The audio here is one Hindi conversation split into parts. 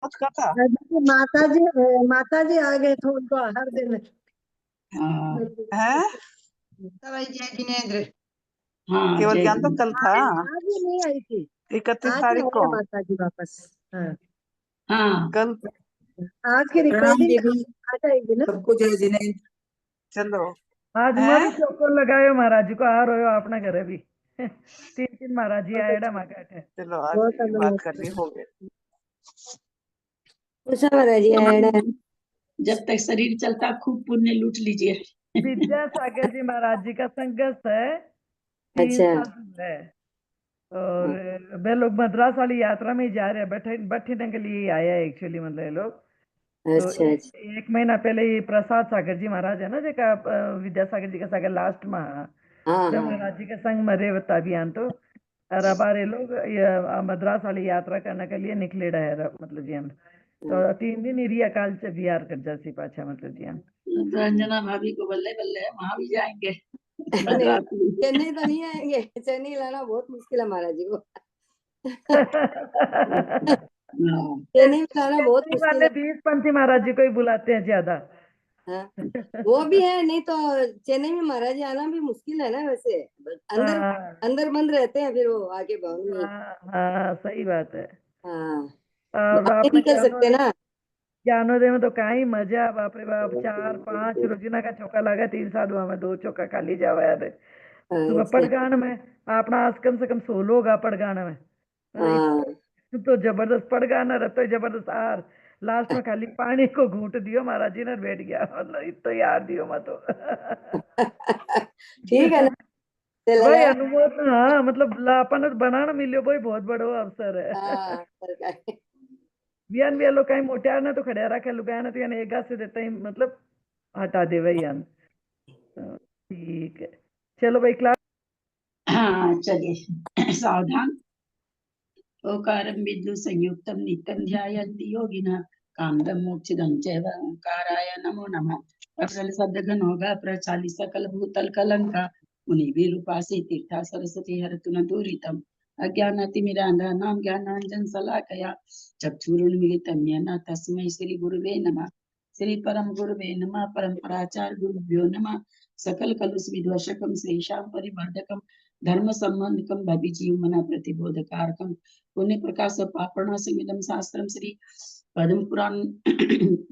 का था। माता जी आ गए थे, उनको हर दिन है जय जिनेन्द्र। हाँ केवल जय ज्ञान तो कल था, आज ही नहीं आई थी, 31 आज ही तारीख आए को। माता जी वापस। हाँ, हाँ कल आज की प्रणाम रिकॉर्डिंग देवी, आ जाएगी ना। सबको जय जिनेन्द्र। चलो आज है। मैं भी चौको लगायो महाराज जी को आ रहे हो अपने घरे भी। 3 महाराज जी आएड़ा माका है। चलो आज बहुत की बात अनुमोदन। करनी हो गई। उषा महाराज जी आएड़ा है। जब तक शरीर चलता खूब पुण्य लूट लीजिए। विद्यासागर जी महाराज जी का संघर्ष है, 3 अच्छा। साधु है, और वे लोग मद्रास वाली यात्रा में ही जा रहे हैं, बैठने के लिए ही आया है एक्चुअली, मतलब ये लोग। तो अच्छा अच्छा। एक महीना पहले ही प्रसाद सागर जी महाराज है ना, जेका विद्यासागर जी का सागर लास्ट में हाँ जब हाँ महाराज जी के संग में रे अभियान तो, और अब ये लोग ये मद्रास वाली यात्रा करने के लिए निकले रहे मतलब जी हम। तो 3 दिन ही रिया काल से बिहार कर जासी पाछा, मतलब जी हम। तो अंजना भाभी को बल्ले बल्ले वहां भी जाएंगे। नहीं, मद्रास में। चेन्नई तो नहीं आएंगे, चेन्नई लाना बहुत मुश्किल है महाराज जी को। हाँ, चेन्नई में लाना बहुत चेन्नई मुश्किल वाले है। 20 पंथी महाराज जी को ही बुलाते हैं ज्यादा। हाँ, वो भी है, नहीं तो चेन्नई में महाराज जी आना भी मुश्किल है ना वैसे। अंदर हाँ अंदर बंद रहते हैं, फिर वो आगे भवन में। हाँ हाँ, सही बात है। हाँ, अब आगे आपने निकल सकते ना। ज्ञानोदय में तो कहाँ ही मजा, बाप रे बाप, 4-5 रोजिना का चौका लगा, 3 साधुआ में 2 चौका खाली जावा यार। सुबह अच्छा। पड़गान में अपना आज कम से कम 16 होगा पड़गान में। हाँ। तो जबरदस्त पड़गाना रहता है, जबरदस्त आर। लास्ट में खाली पानी को घूंट दियो महाराज जी ने, बैठ गया, मतलब इतो यार दियो मत तो। ठीक है ना, से भाई लगाया। अनुमोदन, हाँ मतलब लापन बनाना मिलियो भाई, बहुत बड़ो अवसर है। हाँ, सरकार। बियान भी लोग कहीं मोटियार ना तो खड़े रखे लुगाया ना, तो यानी एक से देते ही मतलब हटा दे भाई यान। ठीक है, चलो भाई क्लास। हाँ चलिए सावधान। ओकारं विद्यु संयुक्तं नित्यं ध्यायन्ति योगिनः कामदं मोक्षदं चैव ओंकाराय नमो नमः। प्रबल शब्द घन होगा प्रचाली सकल भूतल कलंका मुनि विरूपासी तीर्था सरस्वती हरतु न दूरितम अज्ञानातिमिरान्धानां ज्ञानांजन शलाकया चक्षुरुन्मीलितं येन तस्मै श्री गुरुवे नमः। श्री परम गुरुवे नमः। परम्पराचार्य गुरुभ्यो नमः। सकल कलुष विध्वंसकं श्रीशां परिवर्धकं धर्म संबंधकं भविजीवमन प्रतिबोधकारकं पुण्य प्रकाश पापणासमिदं शास्त्रं श्री पद्म पुराण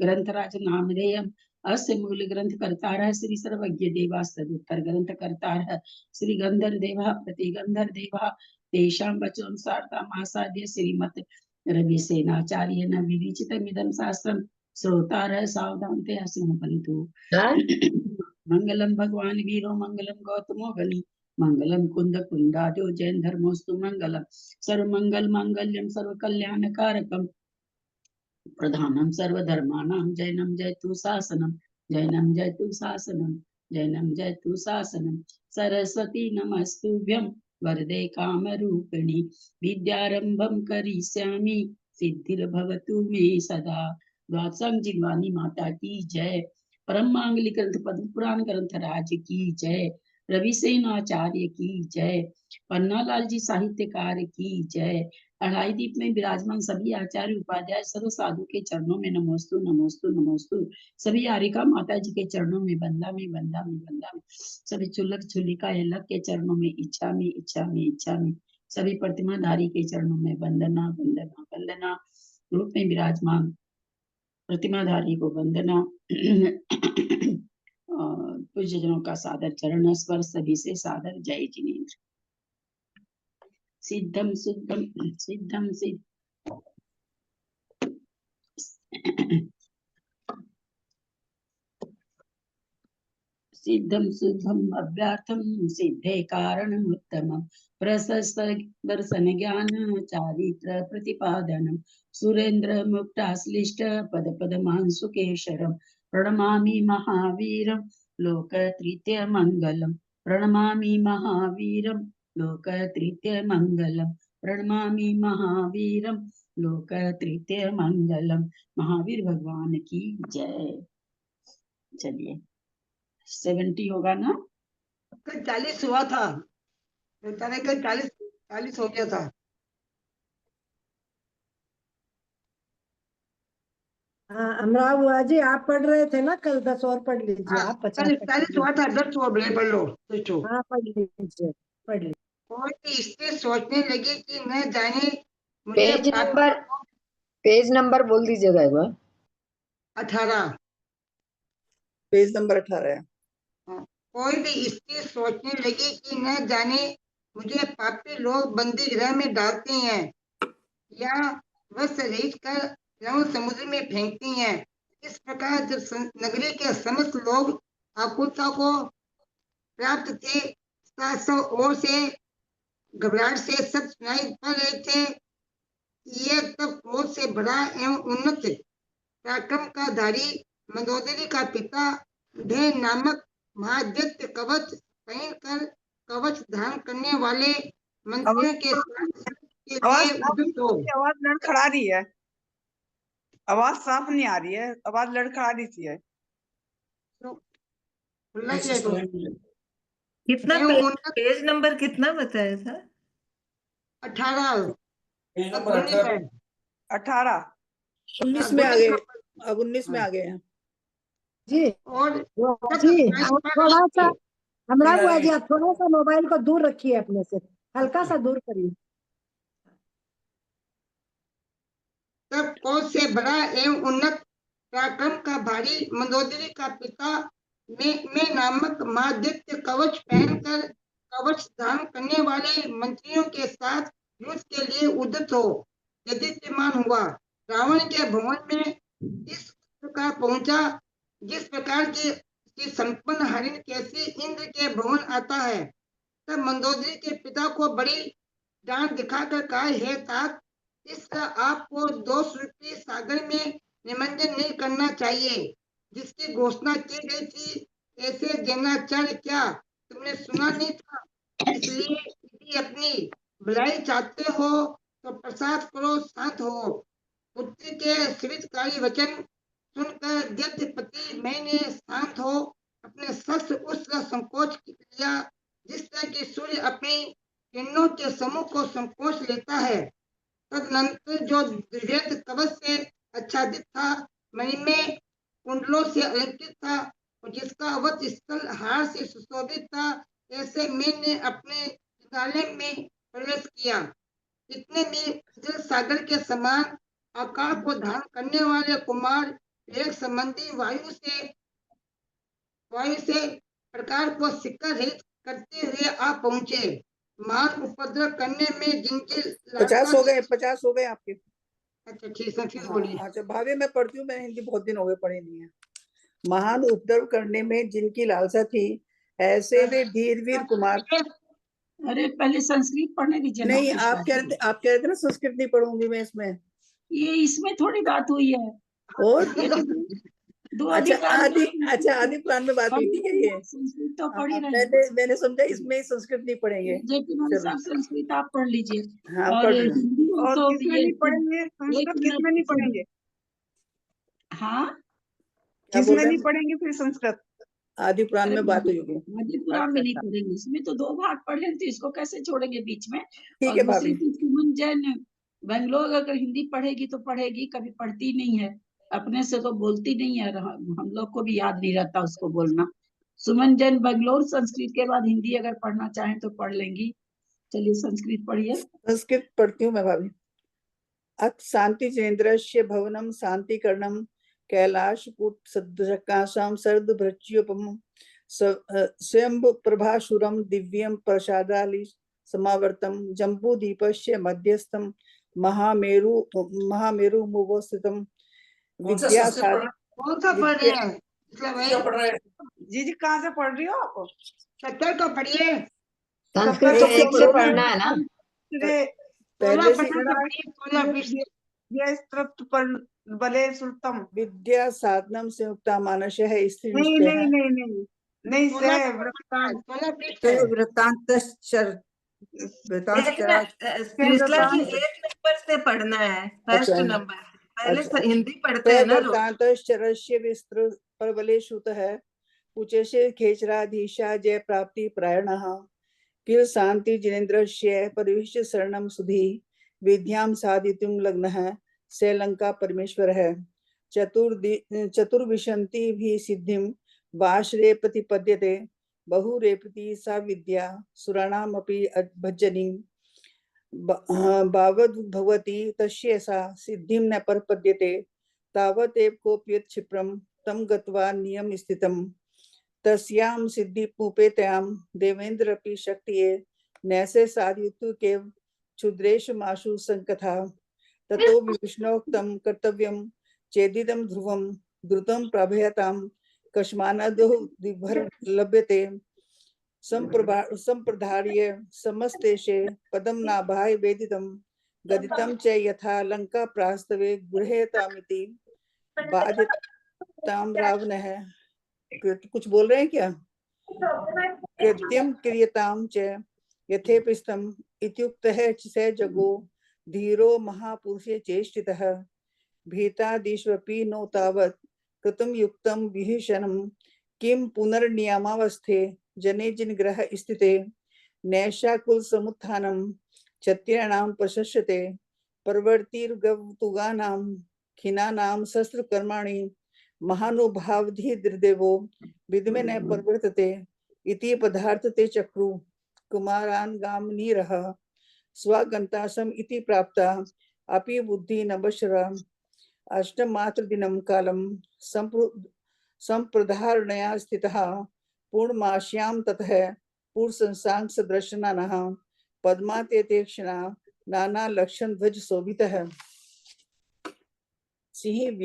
ग्रंथराज नामधेयम् अस्य मूल ग्रंथ कर्तारः श्री सर्वज्ञ देवास्तदुत्तर ग्रंथ कर्तारः श्री गंधर देवा प्रतिगंधर देवा तेषां वचोनुसारतामासाद्य श्रीमत् रविसेनाचार्येण विविचितमिदं शास्त्रं श्रोतारः सावधानतया शृण्वन्तु। मंगलम भगवान वीरो मंगलम गौतमो गनि मंगलम कुंद कुंदादो जैन धर्मोस्तु मंगलम सर्वमंगल मांगल्यम सर्व कल्याण कारकम प्रधानम सर्वधर्माणां जैनम जयतु शासनम जैनम जयतु शासनम जैनम जयतु शासनम सरस्वती नमस्तुभ्यं वरदे कामरूपिणी विद्यारंभं करिष्यामि सिद्धिर्भवतु मे सदा। द्वादशांग जिनवानी माता की जय। परम मांगलिक ग्रंथ पद्म पुराण ग्रंथ राज की जय। रविसेन आचार्य की जय। पन्नालाल जी साहित्यकार की जय। अढ़ाई दीप में विराजमान सभी आचार्य उपाध्याय सर्व साधु के चरणों में नमोस्तु नमोस्तु नमोस्तु। सभी आरिका माता जी के चरणों में बंदा में बंदा में बंदा में। सभी चुल्लक चुल्लिका एलक के चरणों में इच्छा में इच्छा में इच्छा में। सभी प्रतिमाधारी के चरणों में वंदना वंदना वंदना। रूप में विराजमान प्रतिमाधारी को वंदना। पूज्य जनों का सादर चरण स्पर्श सभी से सादर जय जिनेन्द्र। सिद्धम सिद्धम सिद्धम सिद्ध सिद्धम शुद्धम अव्यर्थम सिद्धे कारणम उत्तमम प्रशस्त दर्शन ज्ञान चारित्र प्रतिपादनम सुरेंद्र मुक्ताश्लिष्ट पद पदमान सुकेशरम प्रणमामि महावीरम लोक तृतीय मंगलम प्रणमामि महावीरम लोक तृतीय मंगलम प्रणमामि महावीरम लोक तृतीय मंगलम। महावीर भगवान की जय। चलिए 70 होगा ना। 40 हुआ था, मैंने कल 40 हो गया था। हाँ अमराव हुआ जी, आप पढ़ रहे थे ना कल, 10 और पढ़ लीजिए। हाँ, आप 50 कल तक 40 हुआ था, 10 हुआ, पढ़ लो 10 हुआ। हाँ पढ़ लीजिए, पढ़ लीजिए। कोई भी स्त्री सोचने लगी कि न जाने मुझे पेज नंबर बोल दीजिएगा एक बार। 18। पेज नंबर 18 है। कोई भी स्त्री सोचने लगी कि न जाने मुझे पापी लोग बंदी गृह में डालते हैं या वश रहित कर रंग समुद्र में फेंकती हैं। इस प्रकार जब नगरी के समस्त लोग आकुलता को प्राप्त थे, 700 ओर से घबराहट से सब सुनाई पड़ रहे थे। ये तब क्रोध से भरा एवं उन्नत पराक्रम का धारी मंदोदरी का पिता ढे नामक महादैत्य कवच पहन कर कवच धारण करने वाले मंत्रियों के लिए उद्युक्त हो। आवाज लड़खड़ा रही है, आवाज साफ नहीं आ रही है, आवाज लड़खड़ा रही थी है। कितना पेज नंबर कितना बताया था? 18। 18 19 में आ गए, अब 19 में आ गए हैं जी। और जी आप थोड़ा सा, अमराव हुआ जी, आप थोड़ा सा मोबाइल को दूर रखिए अपने से, हल्का सा दूर करिए। तब क्रोध से भरा एवं उन्नत पराक्रम का भारी मंदोदरी का पिता में नामक महादैत्य कवच पहनकर कवच धारण करने वाले मंत्रियों के साथ युद्ध के लिए उद्यत हो यदित्यमान हुआ। रावण के भवन में इस प्रकार पहुंचा जिस प्रकार की संपन्न हरिण कैसे इंद्र के भवन आता है। तब मंदोदरी के पिता को बड़ी डांट दिखाकर कहा, हे तात, इसका आपको 200 रूपये सागर में निमंजन नहीं करना चाहिए जिसकी घोषणा की गई थी। ऐसे जैनाचार्य क्या तुमने सुना नहीं था? इसलिए यदि अपनी भलाई चाहते हो तो प्रसाद करो, शांत हो। पुत्र के स्वीकृतकारी वचन सुनकर दैत्य पति मैंने शांत हो अपने शस्त्र उस संकोच किया जिस तरह की सूर्य अपनी किरणों के समूह को संकोच लेता है। तदनंतर जो दिव्य कवच से आच्छादित था, मणिमय कुंडलों से अलंकृत था और जिसका वक्ष स्थल हार से सुशोभित था, ऐसे मैंने अपने विद्यालय में प्रवेश किया। इतने में जल सागर के समान आकार को धारण करने वाले कुमार एक संबंधी वायु से प्रकार को सिक्का रहित करते हुए आ पहुंचे। महान उपद्रव करने में जिनके 50 हो गए आपके। अच्छा ठीक है, फिर बोलिए। अच्छा भाभी मैं पढ़ती हूँ, मैं हिंदी बहुत दिन हो गए पढ़ी नहीं है। महान उपद्रव करने में जिनकी लालसा थी, ऐसे वे धीरवीर कुमार। अरे पहले संस्कृत पढ़ने दीजिए। नहीं आप कह रहे थे ना संस्कृत नहीं पढ़ूंगी मैं इसमें। ये इसमें थोड़ी बात हुई है। और दो अच्छा आदि पुराण में बात हुई थी क्या? ये संस्कृत तो पढ़ ही रहे। मैंने समझा इसमें संस्कृत नहीं पढ़ेंगे। सब संस्कृत आप पढ़ लीजिए। हाँ, और हिंदी तो किसमें नहीं पढ़ेंगे संस्कृत? किसमें नहीं पढ़ेंगे? हाँ किसमें नहीं पढ़ेंगे फिर संस्कृत? आदि पुराण में बात हुई होगी। आदि पुराण में नहीं पढ़ेंगे, इसमें तो 2 भाग पढ़े तो इसको कैसे छोड़ेंगे बीच में। ठीक है भाभी। सुमन जैन बेंगलोर अगर हिंदी पढ़ेगी तो पढ़ेगी, कभी पढ़ती नहीं है, अपने से तो बोलती नहीं है, हम लोग को भी याद नहीं रहता उसको बोलना। सुमन जैन बेंगलोर संस्कृत के बाद हिंदी अगर पढ़ना चाहें तो पढ़ लेंगी। चलिए संस्कृत पढ़िए। संस्कृत पढ़ती हूँ मैं भाभी। अथ शांति जनेन्द्रस्य भवनम शांतिकरणम कैलाशकूट सदृशकाशां शरदभृच्योपमं स्वयं प्रभासुरम दिव्यम प्रसादाली समावर्तम जम्बूदीपस्य मध्यस्थम महामेरु मुवस्थितम विद्यासार। कौन सा पढ़ रहे हैं? जी कहाँ से पढ़ रही हो आप? 70 को पढ़िए। संस्कृत तो एक से पढ़ना है ना। पहले बले सुल्तम विद्या साधनम संयुक्ता मानस है स्त्री नहीं से वृत्तांत श्रीसला की 1 नंबर से पढ़ना है, फर्स्ट नंबर। पहले हिंदी पढ़ते हैं ना। वृत्तांतश्चरस्य विस्तृ परबलेषुत है उचेशे खेचराधीशा जय प्राप्ति प्रायणः किल शांति जिनेन्द्रस्य परिविष्ट शरणम सुधी विद्याम साधितुं लग्नः से लंका परमेश्वर है। चतुर्विशन्ति भी सिद्धिं वाश्रे प्रतिपद्यते बहुरेपति सा विद्या सुराणामपि भजनी भावद्भवति तस्य सा सिद्धिं न परपद्यते तावदेव कोऽप्यत् क्षिप्रं तं गत्वा नियम स्थितं तस्यां सिद्धिमुपेत्यां देवेन्द्रपि शक्तिये नैसे साधयतु केव क्षुद्रेशमाशु संकथा ततो विष्णोक्तं कर्तव्यं चेदिदं ध्रुवं द्रुतं प्रभयतां कस्मानदो दिभर लभ्यते संप्रधार्य समस्तेशे पदं नाभाय वेदितं गदितं च यथा लंका प्रास्तवे गृह्यतामिति बाध्यतां रावणः कुछ बोल रहे हैं क्या? कृत्यं क्रियतां च यथेपिस्तम् इत्युक्तः स जगो धीरो महापुरुषे चेष्टितः भीतादिष्वपि नो तावत् कृतं युक्तं विभीषणं किं पुनर्नियमावस्थे जने जिनग्रह स्थिते नैषाकुल समुत्थानं क्षत्रियाणां प्रशस्यते परवर्तिर्गवतुगानां खिनानां शस्त्रकर्माणि महानुभावधिर्देवो विद्मे न प्रवर्तते इति पदार्थते चक्रु कुमारान् गामनीरः स्वगन्तासम् इति प्राप्ता अपि बुद्धि नभश्र अष्टमात्रदिनं कालं संप्रधारणया स्थितः पूर्णमास्यां ततः पूर्वसंसांसदर्शनानः पद्मात्यतेक्षणा नाना लक्षण ध्वज शोभितः सिंह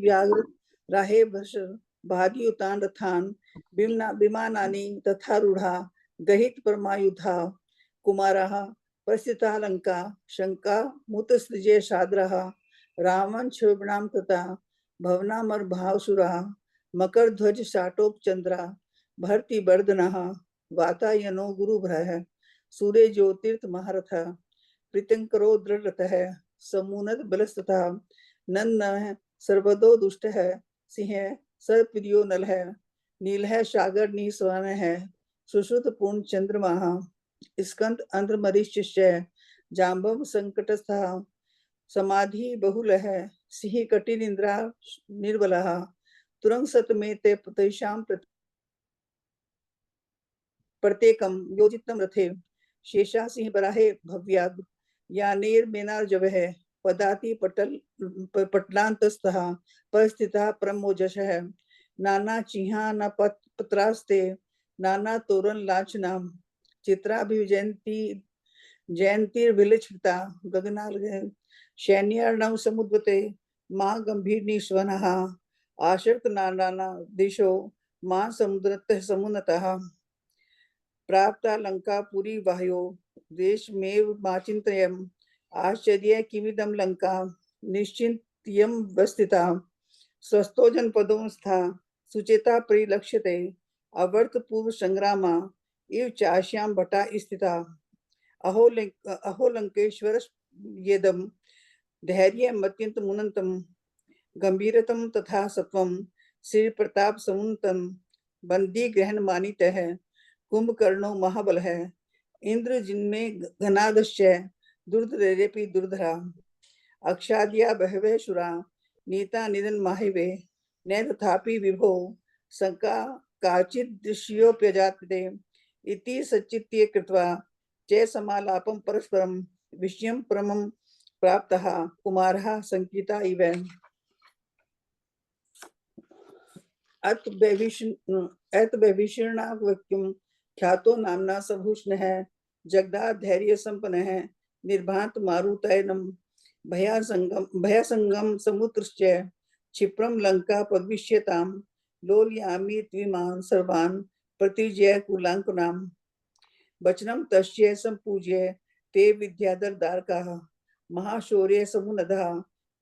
व्याघ्र राहे भागयुतान रथान विमानानि तथा रूढ़ा गहित परमायुधा कुमारः प्रस्थिता लंका शंका मुतसृजे शाद्रः रावण क्षोभणां तथा भवनामर भावसुरा मकर ध्वज शाटोपचंद्रा भरती बर्दनः वातायनो गुरुभ्रः सूर्य ज्योतिर्थ महारथ प्रीतंकरो दृढ़रथः समूनद बलस्तथा नन्न सर्वदो दुष्ट है सिंह सर्वप्रियो नल है नील है सागर निस्वन है सुश्रुत पूर्ण चंद्रमा स्कंद अंध्र मरीचिष्य जाम्बव संकटस्था समाधि बहुल है सिंह कटिन इंद्रा निर्बल तुरंग सत में ते प्रतेशाम प्रत्येकम योजितम रथे शेषा सिंह बराहे भव्याग यानेर मेनार जव है पदाति पटलांतस्तः परिस्थिता परमोजश है नाना चिहा न पत्रास्ते नाना तोरण लांछना चित्राभिजयंती जयंतीर्विलक्षिता गगनाल सैन्यार्णव समुद्रते मां गंभीर निस्वनः आशर्क नाना दिशो मां समुद्रतः समुन्नतः प्राप्ता लंका पुरी वाह्यो देशमेव माचिन्तयम् आश्चर्य किमिदं लंका निश्चिन्त्यं वस्थिता स्वस्थो जनपदों स्था सुचेता परिलक्ष्यते अवर्त पूर्व संग्रामा इव चाश्याम भटा स्थिता अहो लंकेश्वर येदम धैर्य मत्यंत मुनंतम गंभीरतम तथा सत्वम श्री प्रताप समुन्नतम बंदी ग्रहण मानितः कुंभकर्णो महाबल है इंद्र जिनमें घनादश्य दुर्धरेपि दुर्धरा अक्षाद्या बहवे शुरा नीता निधन माहिवे न तथापि विभो शंका काचित् दृश्योप्यजाते इति सच्चित्ते कृत्वा च समालापं परस्परं विषयं परमं प्राप्तः कुमारः संकीता इव अतभीषणावक्यं ख्यातो नामना सभूषण है जगदा धैर्य संपन्न है निर्भांत मारुतैनम भयासंगम समुद्रश्च क्षिप्रम लंका पद्विष्यताम लोलयामि त्विमान् सर्वान् प्रतिजय कुलांकुनाम वचनम तस्य संपूज्य ते विद्याधर दारकाः महाशौर्य समुनधा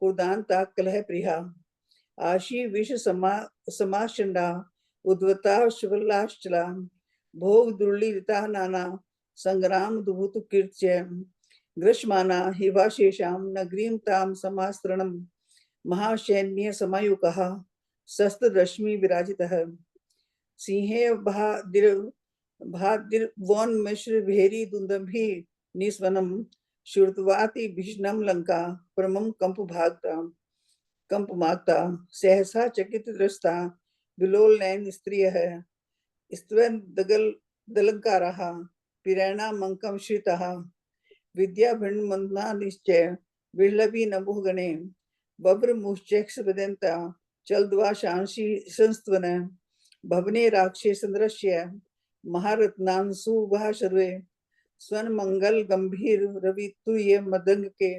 कुर्दान्ता कलह प्रिया आशी विष समाशंडा उद्वता शिवलाश्चला भोग दुर्लिता नाना संग्राम दुभुत कीर्त्य ग्रश्माना हिवाशेषां नगरीं तां समास्त्रणं महासैन्य समायुक्तः शस्त्ररश्मि विराजितः सिंहे भादिर्वोन मिश्र भेरी दुंदंभी निस्वनम श्रुतवाति भीषणं लंका परमं कंप भागता कंपमाता सहसा चकित दृष्टा विलोल नयन स्त्रियः स्त्वं दलंकाराः पिरैणा मंकम श्रिताः विद्या भिन्नमन्ना निश्चय विह्लवी नभो गणे बब्र मुश्चैक्ष वदन्ता चलद्वा शांसी संस्त्वन भवने राक्षे संदृश्य महारत्नांसु वह सर्वे स्वन मंगल गंभीर रवि तुय मदंग के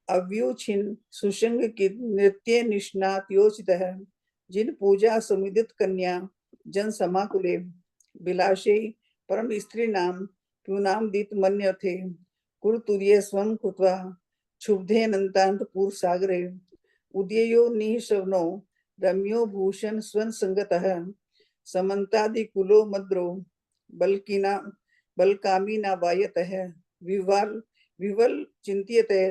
अव्यूछिन सुशंग की नृत्य निष्णात योचित है जिन पूजा समुदित कन्या जन समाकुले विलासे परम स्त्री नाम प्यूनाम दीत मन्य थे कुरुतुर्य स्वं कृत्वा क्षुब्धे नंतांत पूर सागरे उदयो निःशवनो रम्यो भूषण स्वन संगतः समन्तादि कुलो मद्रो बलकीना बलकामी न वायतः विवल चिंत्यते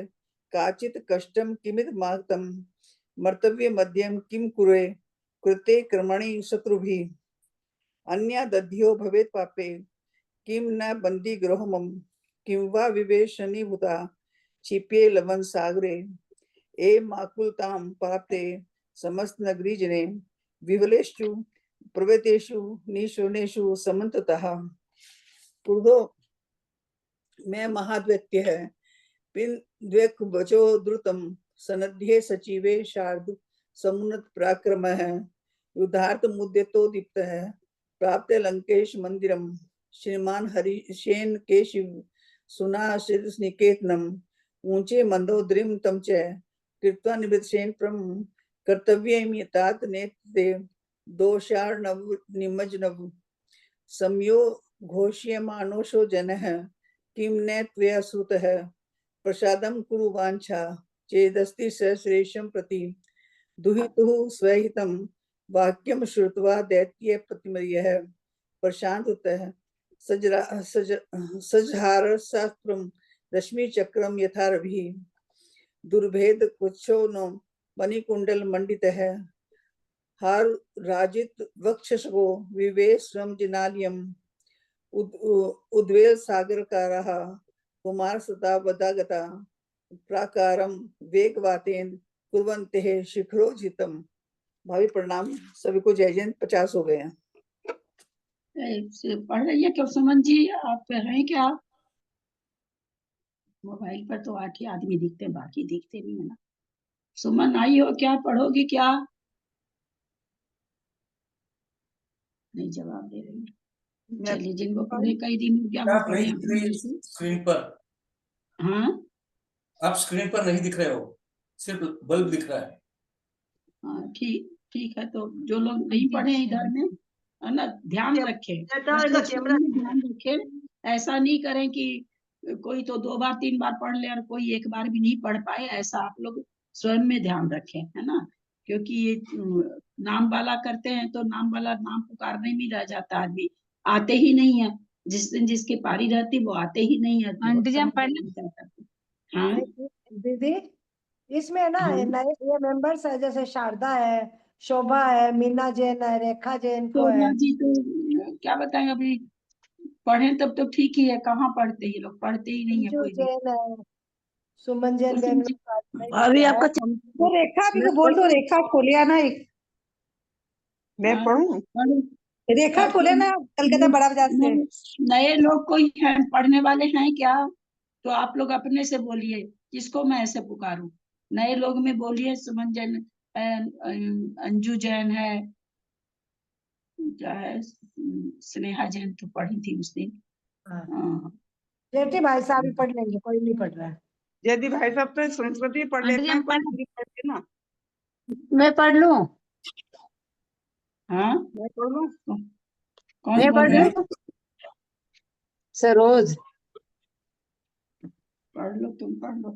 काचित कष्टम किमित मागतम मर्तव्य मध्यम किम कुरे कृते कर्मणि शत्रुभिः अन्या दध्यो भवेत् पापे किम न बंदी गृहमम किम वा विवेशनी भूता क्षिप्ये लवन सागरे ए माकुलताम पाप्ते समस्त नगरी जने विवलेषु प्रवेतेषु निशोनेषु समन्ततः पूर्वो मैं महाद्वैत्य है पिन द्वेक बचो द्रुतम सनध्ये सचिवे शार्द समुन्नत पराक्रम है युद्धार्थ मुद्यतो दीप्त है प्राप्त लंकेश मंदिरम श्रीमान हरिशेन केशिव सुना निकेतनम ऊंचे मंदोद्रिम तम च कृत्वा निवृत्सेन प्रम कर्तव्य तात नेत्रे दोषार्णव निमज्जनव सम्यो घोष्यमानोषो जनः किम न त्वया श्रुतः प्रसादम कुरु वांछा चेदस्ति सहस्रेशम प्रति दुहितुः स्वहितं वाक्यम श्रुत्वा दैत्य प्रतिमर्यः प्रशान्ततः सजहार शास्त्रम रश्मि चक्रम यथा रवि दुर्भेद कुच्छो नो मणिकुंडल मंडितः हार राजित वक्षसो विवेश्वम जिनालियम उद्वेल सागरकारः कुमार सता वदागता प्राकारम वेगवातेन कुर्वन्ते शिखरोजितम। भावी प्रणाम सभी को, जय जयंत। 50 हो गए हैं। पढ़ रही है क्या सुमन जी? आप हैं क्या? मोबाइल पर तो 8 ही आदमी दिखते हैं, बाकी दिखते नहीं है ना। सुमन आई हो क्या? पढ़ोगी क्या? नहीं जवाब दे रही है। चलिए, जिनको पढ़े कई दिन हो गया वो पढ़े अपने से। स्क्रीन पर हाँ, आप स्क्रीन पर नहीं दिख रहे हो, सिर्फ बल्ब दिख रहा है। हाँ, ठीक है। तो जो लोग नहीं पढ़े इधर में, है ना, ध्यान रखें, ध्यान रखें। ऐसा नहीं करें कि कोई तो 2 बार 3 बार पढ़ ले और कोई 1 बार भी नहीं पढ़ पाए। ऐसा आप लोग स्वयं में ध्यान रखें, है ना, क्योंकि ये नाम वाला करते हैं तो नाम वाला नाम पुकारने में रह जाता है। आदमी आते ही नहीं है, जिस दिन जिसके पारी रहती वो आते ही नहीं है। हाँ दीदी, इसमें ना हाँ। नए ये मेंबर्स है, जैसे शारदा है, शोभा है, मीना जैन है, रेखा जैन को तो है। माँ जी तो क्या बताएं, अभी पढ़े तब तो ठीक ही है। कहाँ पढ़ते ये लोग? पढ़ते ही नहीं है अंजू कोई भी। जैन है, सुमन जैन कुछ बेंगलोर अभी है। आपका तो रेखा अभी को बोल दो, रेखा खोलिया ना एक। मैं हाँ, पढ़ूं? पढ़ो। रेखा खोले ना कलकत्ता बड़ा बाजार से। नए लोग कोई हैं, पढ़ने वाले हैं क्या? तो आप लोग अपने से बोलिए, किसको मैं ऐसे पुकारूं? नए लोग में बोलिए। सुमन जैन, अंजू जैन है, क्या है, स्नेहा जैन तो पढ़ी थी उस दिन। हाँ। हाँ। जेठी भाई साहब भी पढ़ लेंगे, कोई नहीं पढ़ रहा है। यदि भाई साहब तो संस्कृति पढ़ लेते हैं, कोई हिंदी पढ़ते ना। मैं पढ़ लूं? हाँ, मैं पढ़ लूं? कौन मैं बोल पढ़ रहे हैं? लूं? सरोज। पढ़ लो, तुम पढ़ लो।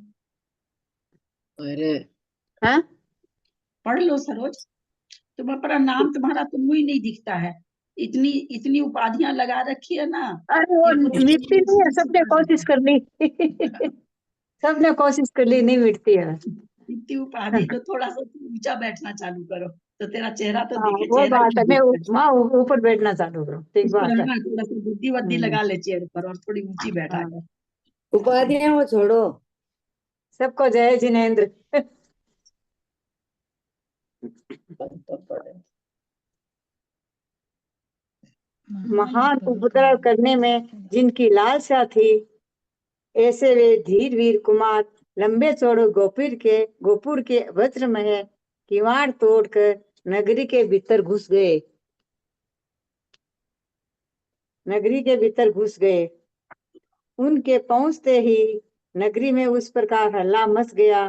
अरे हाँ, पढ़ लो सरोज। तुम अपना नाम, तुम्हारा तो मुंह ही नहीं दिखता है। इतनी इतनी उपाधियां लगा रखी है ना। अरे वो कि कुछ मिटती नहीं है, सबने कोशिश कर ली। सबने कोशिश कर ली, नहीं मिटती है। इतनी उपाधि, तो थोड़ा सा ऊंचा बैठना चालू करो तो तेरा चेहरा तो हाँ, दिखे। वो चेहरा बात ही है। मैं नहीं दिखता है। माँ ऊपर बैठना चालू करो, ठीक उसको बात है। है ना, थोड़ा सा बुद्धि वद्दि लगा ले चेहरे पर और थोड़ी ऊंची बैठा हाँ। कर। उपाधियां वो छोड़ो, सबको जय जिनेन्द्र। महान उपद्रव करने में जिनकी लालसा थी, ऐसे वे धीर वीर कुमार लंबे चौड़े गोपुर के वज्रमय किवाड़ तोड़कर नगरी के भीतर घुस गए। उनके पहुंचते ही नगरी में उस प्रकार हल्ला मच गया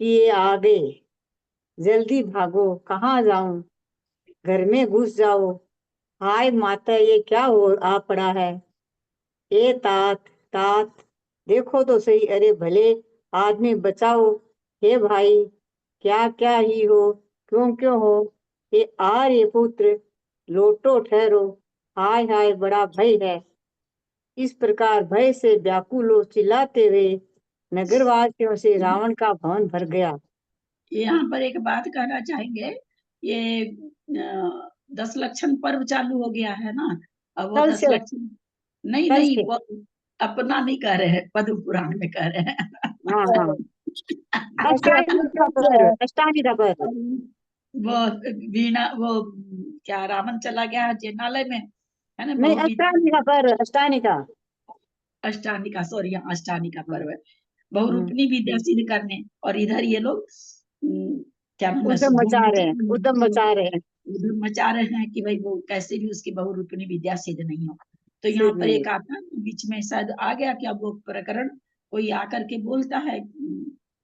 कि ये आ गए, जल्दी भागो, कहाँ जाऊं, घर में घुस जाओ, हाय माता ये क्या हो आ पड़ा है, ए तात देखो तो सही, अरे भले आदमी बचाओ, हे भाई क्या क्या ही हो, क्यों हो, ये आर्य पुत्र लोटो ठहरो, हाय हाय बड़ा भय है। इस प्रकार भय से व्याकुल हो चिल्लाते हुए नगरवासियों से रावण का भवन भर गया। यहाँ पर एक बात कहना चाहेंगे, ये 10 लक्षण पर्व चालू हो गया है ना। अब वो कल 10 से लक्षण नहीं कल नहीं से वो अपना नहीं कह रहे हैं, पद्म पुराण में कह रहे हैं। हाँ हाँ अष्टांगी का पर्व वो वीणा वो क्या रावण चला गया जेनालय में, है ना, नहीं, अष्टांगी का पर्व, अष्टानिका, सॉरी, अष्टानी का पर्व है। बहुरूपनी विद्या सिद्ध करने, और इधर ये लोग क्या नाम है, उद्यम मचा रहे हैं उधम मचा रहे हैं कि भाई वो कैसे भी उसकी बहुरूपनी विद्या सिद्ध नहीं हो। तो यहाँ पर एक आता बीच में शायद आ गया कि अब वो प्रकरण कोई आकर के बोलता है,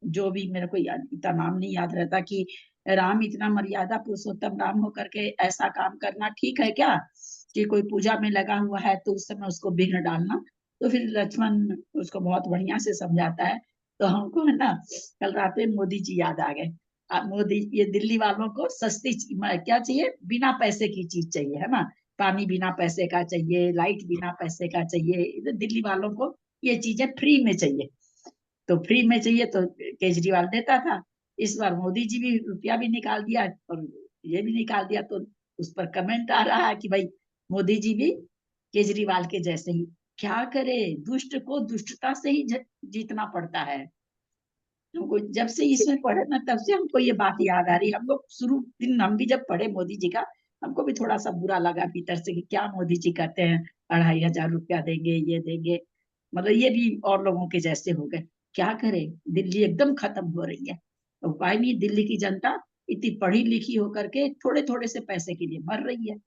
जो भी मेरे को इतना नाम नहीं याद रहता, कि राम इतना मर्यादा पुरुषोत्तम राम होकर के ऐसा काम करना ठीक है क्या, कि कोई पूजा में लगा हुआ है तो उस समय उसको विघ्न डालना। तो फिर लक्ष्मण उसको बहुत बढ़िया से समझाता है। तो हमको है ना कल रात में मोदी जी याद आ गए। मोदी, ये दिल्ली वालों को सस्ती क्या चाहिए, बिना पैसे की चीज चाहिए, है ना, पानी बिना पैसे का चाहिए, लाइट बिना पैसे का चाहिए, इधर दिल्ली वालों को ये चीजें फ्री में चाहिए। तो फ्री में चाहिए तो केजरीवाल देता था। इस बार मोदी जी भी रुपया भी निकाल दिया और ये भी निकाल दिया, तो उस पर कमेंट आ रहा है कि भाई मोदी जी भी केजरीवाल के जैसे ही, क्या करे, दुष्ट को दुष्टता से ही जीतना पड़ता है। हमको जब से इसमें पढ़े ना तब से हमको ये बात याद आ रही है। हम लोग शुरू दिन हम भी जब पढ़े मोदी जी का, हमको भी थोड़ा सा बुरा लगा भीतर से कि क्या मोदी जी कहते हैं 2,500 रुपया देंगे, ये देंगे, मतलब ये भी और लोगों के जैसे हो गए। क्या करे, दिल्ली एकदम खत्म हो रही है। तो उपाय नहीं, दिल्ली की जनता इतनी पढ़ी लिखी होकर के थोड़े थोड़े से पैसे के लिए मर रही है।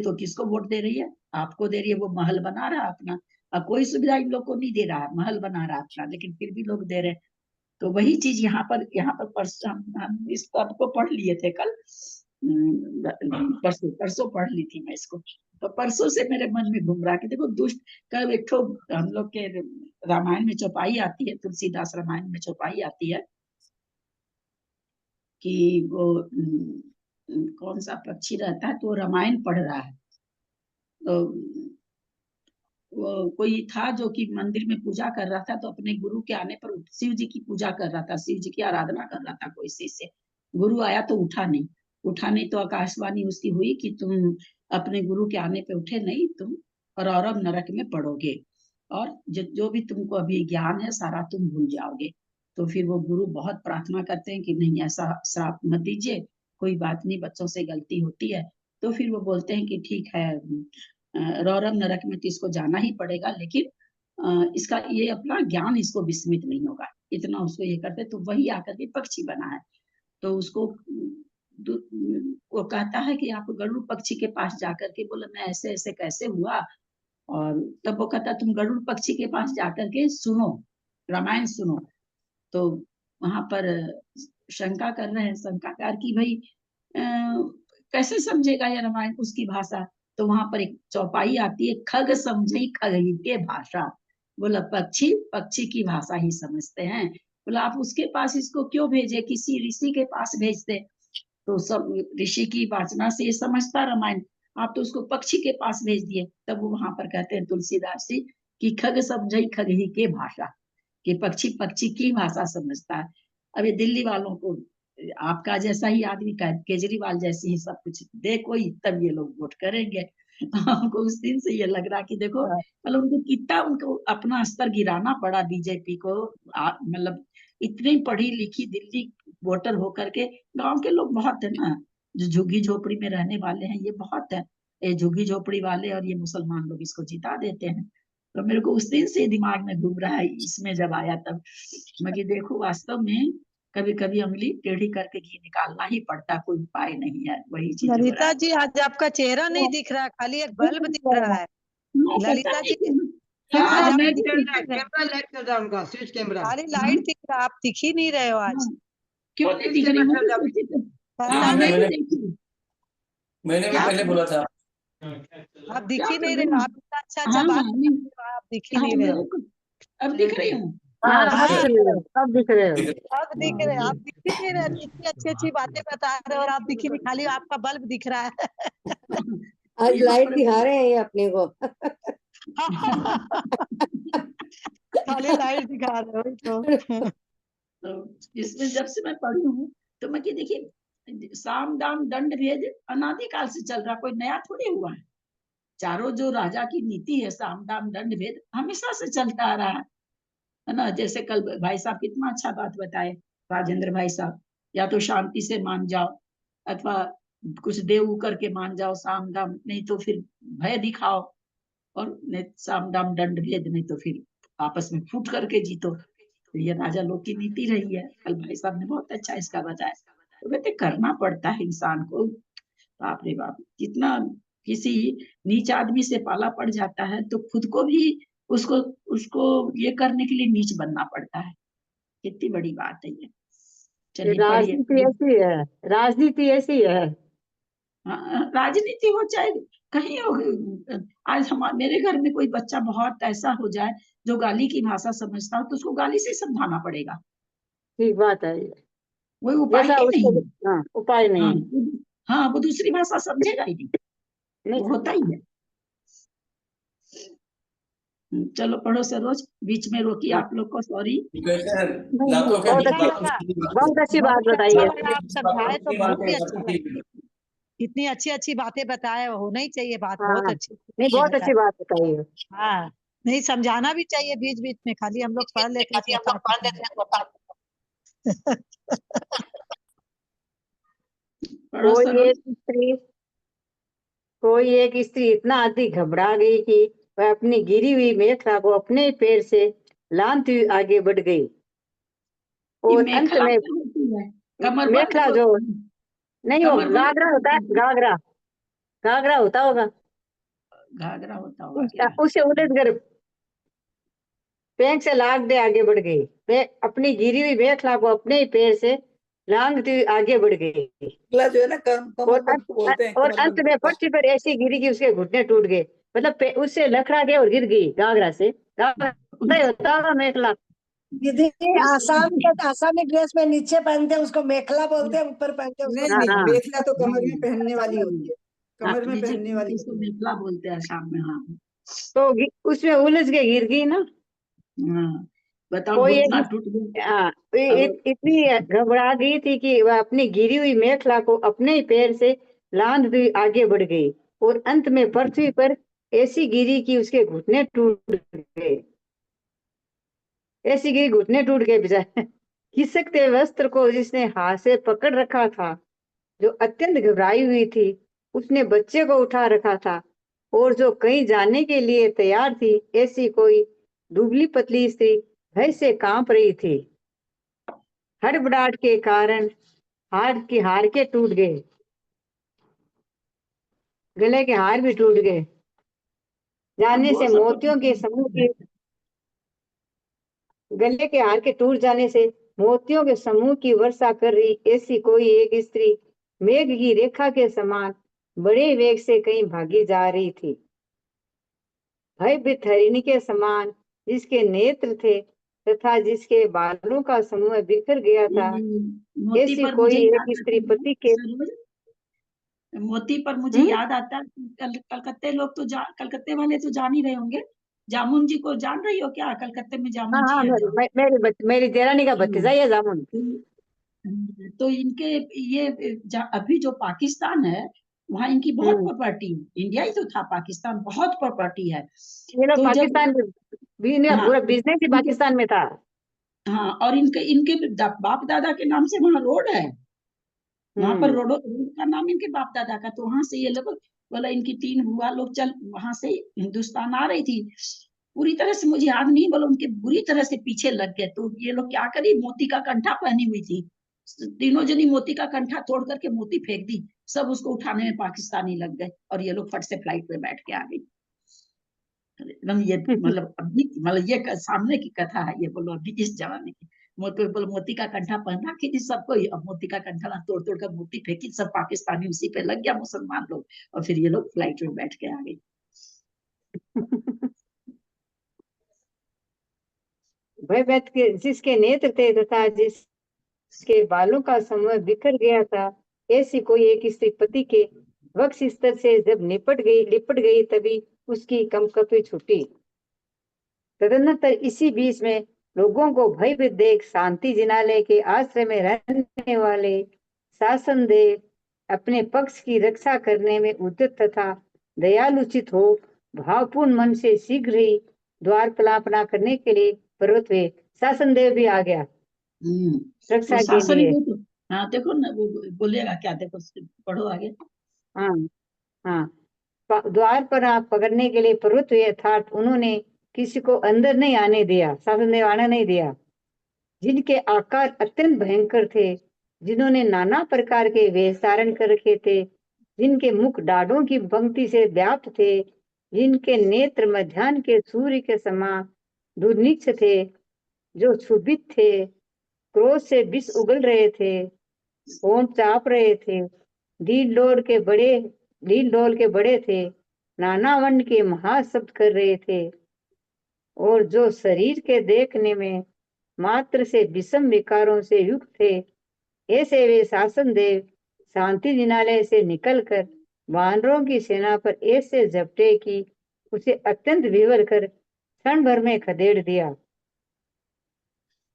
तो किसको वोट दे रही है, आपको दे रही है। वो महल बना रहा है अपना, अब कोई सुविधा इन लोग को नहीं दे रहा है, महल बना रहा है अपना, लेकिन फिर भी लोग दे रहे हैं। तो वही चीज यहाँ पर परसों हम इस पद को पढ़ लिए थे कल, परसों पढ़ ली थी मैं इसको। तो परसों से मेरे मन में घूम रहा कि देखो दुष्ट कल एक ठो हम लोग के रामायण में चौपाई आती है, तुलसीदास रामायण में चौपाई आती है कि वो कौन सा पक्षी रहता है, तो रामायण पढ़ रहा है। तो वो कोई था जो कि मंदिर में पूजा कर रहा था, तो अपने गुरु के आने पर शिव जी की पूजा कर रहा था, शिव जी की आराधना कर रहा था कोई चीज से। गुरु आया तो उठा नहीं, तो आकाशवाणी उसकी हुई कि तुम अपने गुरु के आने पे उठे नहीं, तुम और नरक में पड़ोगे, और जो भी तुमको अभी ज्ञान है सारा तुम भूल जाओगे। तो फिर वो गुरु बहुत प्रार्थना करते हैं कि नहीं, ऐसा श्राप मत दीजिए, कोई बात नहीं, बच्चों से गलती होती है। तो फिर वो बोलते हैं कि ठीक है, रौरव नरक में तो इसको जाना ही पड़ेगा, लेकिन इसका ये अपना ज्ञान इसको विस्मित नहीं होगा, इतना उसको ये करते। तो वही आकर के पक्षी बना है। तो उसको वो कहता है कि आप गरुड़ पक्षी के पास जाकर के, बोला मैं ऐसे ऐसे कैसे हुआ, और तब वो कहता तुम गरुड़ पक्षी के पास जाकर के सुनो, रामायण सुनो। तो वहां पर शंका कर रहे हैं शंकाकार की भाई कैसे समझेगा ये रामायण उसकी भाषा। तो वहां पर एक चौपाई आती है, खग समझे खगही के भाषा। बोला पक्षी की भाषा ही समझते हैं। बोला आप उसके पास इसको क्यों भेजे, किसी ऋषि के पास भेजते, तो सब ऋषि की वाचना से ये समझता रामायण, आप तो उसको पक्षी के पास भेज दिए। तब वो वहां पर कहते हैं तुलसीदास जी कि खग समझे खगही के भाषा, कि पक्षी की भाषा समझता है। अब ये दिल्ली वालों को आपका जैसा ही आदमी केजरीवाल जैसी ही सब कुछ दे कोई, तब ये लोग वोट करेंगे। हमको उस दिन से ये लग रहा कि देखो मतलब उनको कितना उनको अपना स्तर गिराना पड़ा बीजेपी को, मतलब इतनी पढ़ी लिखी दिल्ली वोटर होकर के गांव के लोग बहुत है ना, जो झुग्गी झोपड़ी में रहने वाले हैं, ये बहुत है, ये झुग्गी झोपड़ी वाले और ये मुसलमान लोग इसको जिता देते हैं। तो मेरे को उस दिन से दिमाग में घूम रहा है, इसमें जब आया तब मैं कि देखो वास्तव में कभी कभी उंगली टेढ़ी करके घी निकालना ही पड़ता, कोई उपाय नहीं है, वही चीज हो रहा ललिता है। जी, आज आपका चेहरा नहीं दिख रहा, खाली एक बल्ब दिख रहा है। मैं पता ललिता नहीं जी, क्या आज कैमरा आप लाइट दिख चल ही रहा है, नहीं रहे, कैमरा लाइट चल रहा है उनका, स्विच कैमरा। खाली लाइट दिख रहा, आप दिख ही नहीं रहे हो आज। हाँ, क्यों नहीं स्विच दिख रही? कैमरा मुझे चल रहा है। सोची तो पता हाँ, नहीं, नहीं देखी। मैंने भी क्या पहले बोला था। आप दिख क्या ही कर नहीं रही रहे हो, हूँ? आप इतना अच्छा हाँ बात हाँ, कर नहीं, रहे हो, आप दिख ही हाँ नहीं रहे मेरे हो। को अब दिख रही हूँ। हाँ हाँ, अब दिख रहे हो, अब दिख रहे हो। अब दिख रहे हैं, आप दिख ही नहीं रहे, इतनी अच्छी अच्छी बातें बता रहे हो और आप दिख ही नहीं, खाली आपका बल्ब दिख रहा है। आज यहाँ लाइट पर दिखा रहे हैं ये अपने को। खाली लाइट दिखा रहे हो तो। तो इसमें जब से मैं पढ़ी हूँ तो मैं कि देखिए साम दाम दंड भेद अनादिकाल से चल रहा, कोई नया थोड़ी हुआ है। चारों जो राजा की नीति है, साम दाम दंड भेद हमेशा से चलता आ रहा है ना। जैसे कल भाई साहब कितना अच्छा बात बताए, राजेंद्र भाई साहब, या तो शांति से मान जाओ अथवा कुछ देव करके मान जाओ, साम दाम, नहीं तो फिर भय दिखाओ, और नहीं साम दाम दंड भेद, नहीं तो फिर आपस में फूट करके जीतो। तो ये राजा लोग की नीति रही है। कल भाई साहब ने बहुत अच्छा इसका बताया। तो कहते करना पड़ता है इंसान को, बाप रे बाप, कितना किसी नीच आदमी से पाला पड़ जाता है तो खुद को भी उसको उसको ये करने के लिए नीच बनना पड़ता है। कितनी बड़ी बात है ये। ये चलिए राजनीति पढ़िए। ऐसी है, राजनीति ऐसी है। राजनीति हो चाहे कहीं हो, आज मेरे घर में कोई बच्चा बहुत ऐसा हो जाए जो गाली की भाषा समझता हो तो उसको गाली से समझाना पड़ेगा, ठीक बात है ये। कोई उपाय जैसा ही उसको, नहीं है। हाँ उपाय नहीं हाँ है। हाँ, वो दूसरी भाषा समझेगा ही नहीं, नहीं वो होता ही है। चलो पढ़ो सरोज, बीच में रोकी हाँ, आप लोग को, सॉरी। कहते हैं नहीं, लाखों के बहुत अच्छा अच्छी, लाखों लगा, की बहुत अच्छी बात बहुत बताई अच्छा है। लगा, आप समझाए तो बहुत ही अच्छा मानते लगा। इतनी अच्छी अच्छी बातें बताए, होना ही चाहिए बात, हाँ बहुत अच्छी नहीं, अच्छी बहुत बताए। अच्छी बात बताई है। हाँ, नहीं समझाना भी चाहिए बीच बीच में, खाली हम लोग पढ़ लेते हैं तो पढ़ो कोई सरोज। एक स्त्री कोई एक स्त्री इतना अधिक घबरा गई कि वह अपनी गिरी हुई मेखला को अपने पैर से लांघती हुई आगे बढ़ गई ये और अंत मेखला में, क्या होती है? कमरबंद मेखला को, जो नहीं, वो कमरबंद घाघरा को होता है, होती है। घाघरा, घाघरा होता होगा। घाघरा होता होगा क्या? उसे उलट कर पैंक से लांघ दे आगे बढ़ गई। वे अपनी गिरी हुई मेखला को अपने ही पैर से लांघती हुई आगे बढ़ गई अगला जो है ना और कमरबंद को बोलते हैं, और अंत कमरबंद। में पृथ्वी पर ऐसी गिरी कि उसके घुटने टूट गए। मतलब उससे लखड़ा गया और गिर गई घाघरा से। घाघरा होता होगा मेखला। दीदी आसामी ड्रेस में नीचे पहनते हैं उसको मेखला बोलते हैं, ऊपर पहनते हैं उसको नहीं हाँ नहीं, हाँ मेखला तो कमर में पहनने वाली होती है, हाँ, कमर में बीजे पहनने वाली इसको होती है। मेखला बोलते हैं शाम में। हाँ तो उसमें उलझ के गिर गई ना। हाँ, बताओ कोई घुटना एक टूट गया। हाँ, अब इतनी घबरा गई थी कि वह अपनी गिरी हुई मेखला को अपने ही पैर से लांघती हुई आगे बढ़ गई और अंत में पृथ्वी पर ऐसी गिरी कि उसके घुटने टूट गए। ऐसी गिरी घुटने टूट गए बेचारे। खिसकते वस्त्र को जिसने हाथ से पकड़ रखा था, जो अत्यंत घबराई हुई थी, उसने बच्चे को उठा रखा था और जो कहीं जाने के लिए तैयार थी, ऐसी कोई दुबली पतली स्त्री भय से कांप रही थी। हड़बड़ाहट के कारण हार के टूट गए, गले के हार भी टूट गए। जाने वो से सब तो मोतियों के समूह की गले के हार के टूट जाने से मोतियों के समूह की वर्षा कर रही ऐसी कोई एक स्त्री मेघ की रेखा के समान बड़े वेग से कहीं भागी जा रही थी। भयभीत हरिणी के समान जिसके नेत्र थे तथा जिसके बालों का समूह बिखर गया था, मोती ऐसी पर कोई मुझे एक याद स्त्री आता है पति के सरोज, मोती पर मुझे हम्म याद आता है, कलकत्ते लोग तो कलकत्ते वाले तो जान ही रहे होंगे। जामुन जी को जान रही हो क्या? कलकत्ते में हाँ जामुन जी हाँ, है जो। मेरी देरानी का भतीजा ही है जामुन। तो इनके ये अभी जो पाकिस्तान है वहाँ इनकी बहुत प्रॉपर्टी है। इंडिया ही तो था, पाकिस्तान बहुत प्रॉपर्टी है। ये लोग तो जब पाकिस्तान पूरा हाँ बिजनेस ही इनके पाकिस्तान में था। हाँ, और इनके इनके बाप दादा के नाम से वहाँ रोड है, वहां पर रोड का नाम इनके बाप दादा का। तो वहां से ये लोग बोला, इनकी 3 बुआ लोग चल वहां से हिंदुस्तान आ रही थी, पूरी तरह से मुझे याद नहीं, बोला उनके बुरी तरह से पीछे लग गए। तो ये लोग क्या करी, मोती का कंठा पहनी हुई थी, तीनों जनी मोती का कंठा तोड़ करके मोती फेंक दी, सब उसको उठाने में पाकिस्तानी लग गए, और ये लोग फट से फ्लाइट में बैठ के आ गई। एकदम ये मतलब अभी मतलब ये सामने की कथा है ये, बोलो अभी इस जमाने की। बोलो मोती का कंठा पहना कि थी सबको, अब मोती का कंठा तोड़ तोड़ कर मोती फेंकी, सब पाकिस्तानी उसी पे लग गया, मुसलमान लोग, और फिर ये लोग फ्लाइट में बैठ के आ गए। वह व्यक्ति जिसके नेत्र थे तथा जिसके बालों का समूह बिखर गया था, ऐसी कोई एक स्त्री पति के वक्ष स्तर से जब लिपट गई तभी उसकी कंपकपी छूटी। तदनंतर इसी बीच में लोगों को भयभीत देख शांति जिनालय के आश्रय में रहने वाले शासन देव अपने पक्ष की रक्षा करने में उद्यत तथा दयालुचित हो भावपूर्ण मन से शीघ्र ही द्वार पलापना करने के लिए पर्वत हुए। शासन देव भी आ गया रक्षा तो के शासन लिए। को हाँ देखो ना, वो बोलेगा क्या, देखो पढ़ो आगे। हाँ हाँ, द्वार पर आप पकड़ने के लिए पर्वत हुए, अर्थात उन्होंने किसी को अंदर नहीं आने दिया, शासन देव आने नहीं दिया। जिनके आकार अत्यंत भयंकर थे, जिन्होंने नाना प्रकार के वेश धारण कर रखे थे, जिनके मुख डाढ़ों की पंक्ति से व्याप्त थे, जिनके नेत्र मध्याह्न के सूर्य के समान दुर्निच्छ थे, जो क्षुभित थे, क्रोध से विष उगल रहे थे, होंठ चाप रहे थे, ढील डोल के बड़े थे, नाना वर्ण के महाशब्द कर रहे थे, और जो शरीर के देखने में मात्र से विषम विकारों से युक्त थे, ऐसे वे शासन देव शांति जिनालय से निकलकर वानरों की सेना पर ऐसे झपटे कि उसे अत्यंत विवल कर क्षण भर में खदेड़ दिया।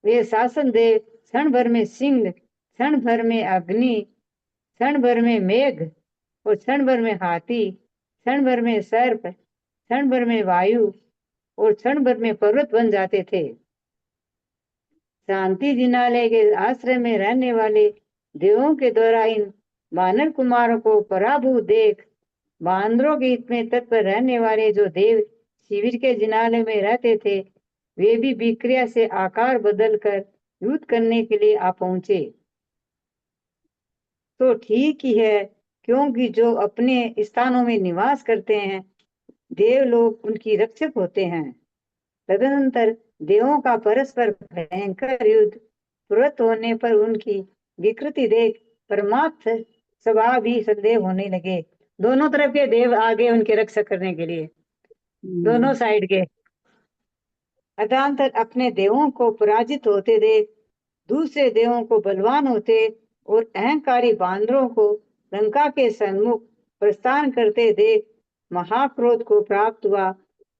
वे शासन देव क्षण भर में सिंह, क्षण भर में अग्नि, क्षण भर में मेघ, और क्षण भर में हाथी, क्षण भर में सर्प, क्षण भर में वायु, और क्षण भर में पर्वत बन जाते थे। शांति जिनालय के आश्रय में रहने वाले देवों के द्वारा इन वानर कुमारों को पराभूत देख बांदरों के हित में तत्पर रहने वाले जो देव शिविर के जिनालय में रहते थे, वे भी विक्रिया से आकार बदलकर युद्ध करने के लिए आ पहुंचे। तो ठीक ही है, क्योंकि जो अपने स्थानों में निवास करते हैं, देव लोग उनकी रक्षक होते हैं। तदनंतर देवों का परस्पर भयंकर युद्ध तुरंत होने पर उनकी विकृति देख परमार्थ सभा भी संदेह होने लगे। दोनों तरफ के देव आगे उनके रक्षा करने के लिए, दोनों साइड के। अतंतर अपने देवों को पराजित होते देख दूसरे देवों को बलवान होते और अहंकारी बांदरों को लंका के सन्मुख प्रस्थान करते देख महाक्रोध को प्राप्त हुआ।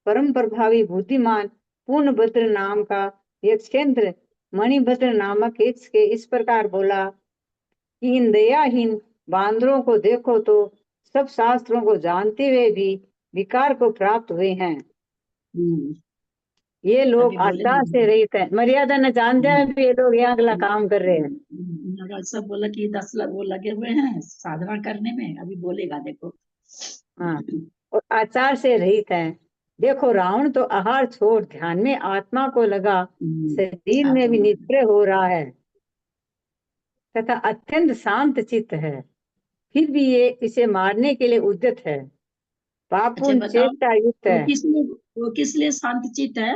परम प्रभावी बुद्धिमान पूर्णभद्र नाम का यक्षेंद्र मणिभद्र नामक यक्ष के इस प्रकार बोला कि इन दयाहीन बांदरों को देखो तो सब शास्त्रों को जानते हुए भी विकार को प्राप्त हुए हैं। ये लोग आचार से रहित है, मर्यादा न जानते हैं, ये लोग यहाँ अगला काम कर रहे हैं। सब बोला कि 10 वो लगे हुए हैं साधना करने में, अभी बोलेगा देखो। हाँ, और आचार से रहित है। देखो रावण तो आहार छोड़ ध्यान में आत्मा को लगा, शरीर में भी निष्क्रिय हो रहा है तथा अत्यंत शांत चित्त है, फिर भी ये इसे मारने के लिए उद्यत है, पापूर्ण चेष्टा युक्त है। वो किस लिए शांतचित है?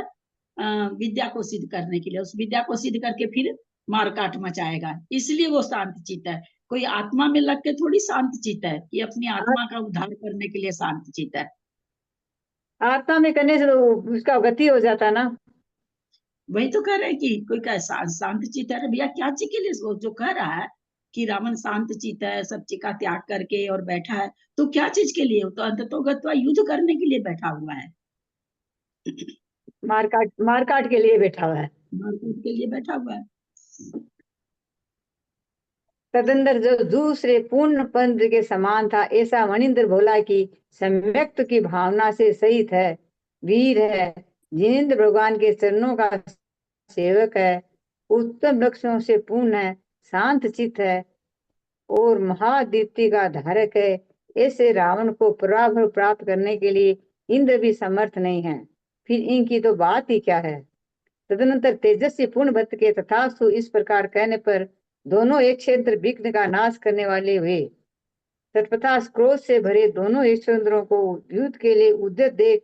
विद्या को सिद्ध करने के लिए, उस विद्या को सिद्ध करके फिर मार काट मचाएगा, इसलिए वो शांतचित है। कोई आत्मा में लग के थोड़ी शांतचित है, ये अपनी आत्मा का उद्धार करने के लिए शांतचित है। आत्मा में करने से तो उसका गति हो जाता ना। वही तो कह रहे हैं कि कोई क्या शांतचित है भैया, क्या चीज के लिए? जो कह रहा है कि रावण शांतचित है, सब चीज का त्याग करके और बैठा है, तो क्या चीज के लिए? तो अंततोगत्वा युद्ध करने के लिए बैठा हुआ है, मारकाट के लिए बैठा हुआ है, मारकाट के लिए बैठा हुआ है। तदंतर जो दूसरे पूर्ण पंथ के समान था, ऐसा मणिंद्र भोला की सम्यक्त की भावना से सहित है, वीर है, जिनेन्द्र भगवान के चरणों का सेवक है, उत्तम लक्षणों से पूर्ण है, शांत चित्त है और महादीप्ति का धारक है। ऐसे रावण को पराभव प्राप्त करने के लिए इंद्र भी समर्थ नहीं है, फिर इनकी तो बात ही क्या है। तदनंतर तेजस्वी पूर्ण भक्त के तथास्तु इस प्रकार कहने पर दोनों एक क्षेत्र विघ्न का नाश करने वाले हुए। तत्पथा क्रोध से भरे दोनों ईश्वरों को युद्ध के लिए उद्यत देख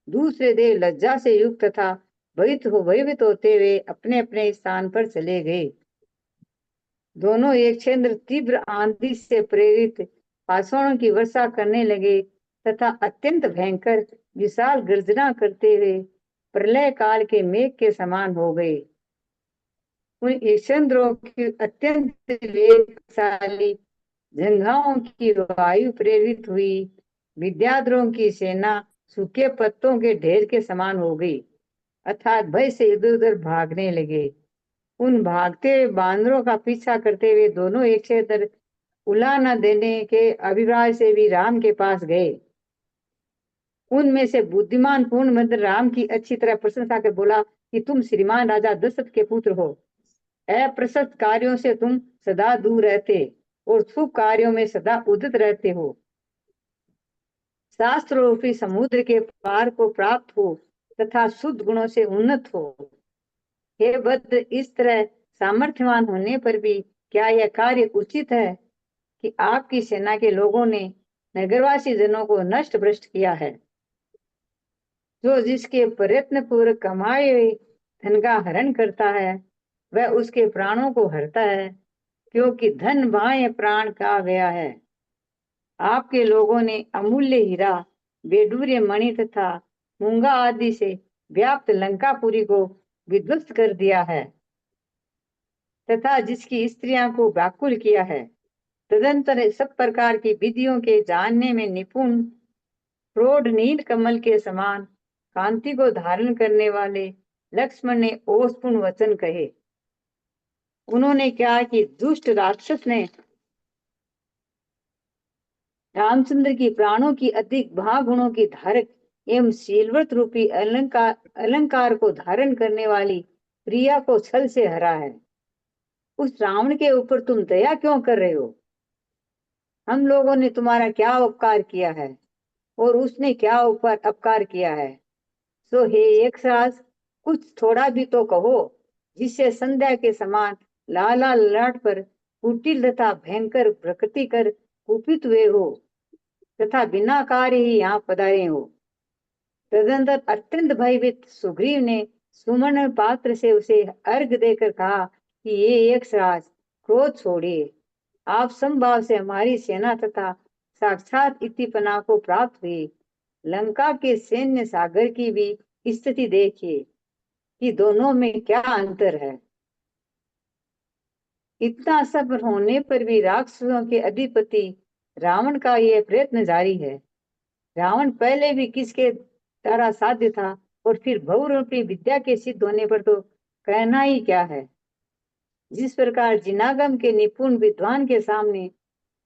दूसरे देव लज्जा से युक्त तथा भयभीत होते हुए अपने अपने स्थान पर चले गए। दोनों एक क्षेत्र तीव्र आंधी से प्रेरित पाषाणों की वर्षा करने लगे तथा अत्यंत भयंकर विशाल गर्जना करते हुए प्रलय काल के मेघ के समान हो गए। उन ईश्वरों की अत्यंत वेगशाली जंघाओं की वायु प्रेरित हुई विद्याधरों की सेना सूखे पत्तों के ढेर के समान हो गई, अर्थात भय से इधर उधर भागने लगे। उन भागते हुए बांदरों का पीछा करते हुए दोनों एक क्षेत्र उला न देने के अभिप्राय से भी राम के पास गए। उनमें से बुद्धिमान पूर्णभद्र राम की अच्छी तरह प्रशंसा कर बोला कि तुम श्रीमान राजा दशरथ के पुत्र हो। अप्रशस्त कार्यों से तुम सदा दूर रहते और शुभ कार्यों में सदा उदित रहते हो। शास्त्र रूपी समुद्र के पार को प्राप्त हो तथा शुद्ध गुणों से उन्नत हो। हे भद्र, इस तरह सामर्थ्यवान होने पर भी क्या यह कार्य उचित है कि आपकी सेना के लोगों ने नगरवासी जनों को नष्ट भ्रष्ट किया है। जो जिसके प्रयत्न पूर्वक कमाए हुए धन का हरण करता है वह उसके प्राणों को हरता है, क्योंकि धन बाह्य प्राण कहा गया है। आपके लोगों ने अमूल्य हीरा, बेडूर्य मणि तथा मूंगा आदि से व्याप्त लंकापुरी को विध्वस्त कर दिया है तथा जिसकी स्त्रियों को व्याकुल किया है। तदंतर सब प्रकार की विधियों के जानने में निपुण प्रौढ़ नील कमल के समान कांति को धारण करने वाले लक्ष्मण ने ओषपूर्ण वचन कहे। उन्होंने क्या कि दुष्ट राक्षस ने रामचंद्र की प्राणों की अधिक भागुणों की धारक एवं शीलव्रत रूपी अलंकार को धारण करने वाली प्रिया को छल से हरा है। उस रावण के ऊपर तुम दया क्यों कर रहे हो? हम लोगों ने तुम्हारा क्या उपकार किया है और उसने क्या अपकार किया है? सो हे यक्षराज, कुछ थोड़ा भी तो कहो, जिससे संध्या के समान लाला ललाट पर कुटिल तथा भयंकर प्रकृति कर कुपित हुए हो तथा बिना कार्य ही यहाँ पधारे हो। तदंतर अत्यंत भयभीत सुग्रीव ने सुवर्ण पात्र से उसे अर्घ देकर कहा कि ये यक्षराज, क्रोध छोड़िए, आप समभाव से हमारी सेना तथा साक्षात इतिपना को प्राप्त हुए लंका के सैन्य सागर की भी स्थिति देखिए कि दोनों में क्या अंतर है। इतना सफल होने पर भी राक्षसों के अधिपति रावण का यह प्रयत्न जारी है। रावण पहले भी किसके द्वारा साध्य था और फिर बहुरूपी विद्या के सिद्ध होने पर तो कहना ही क्या है। जिस प्रकार जिनागम के निपुण विद्वान के सामने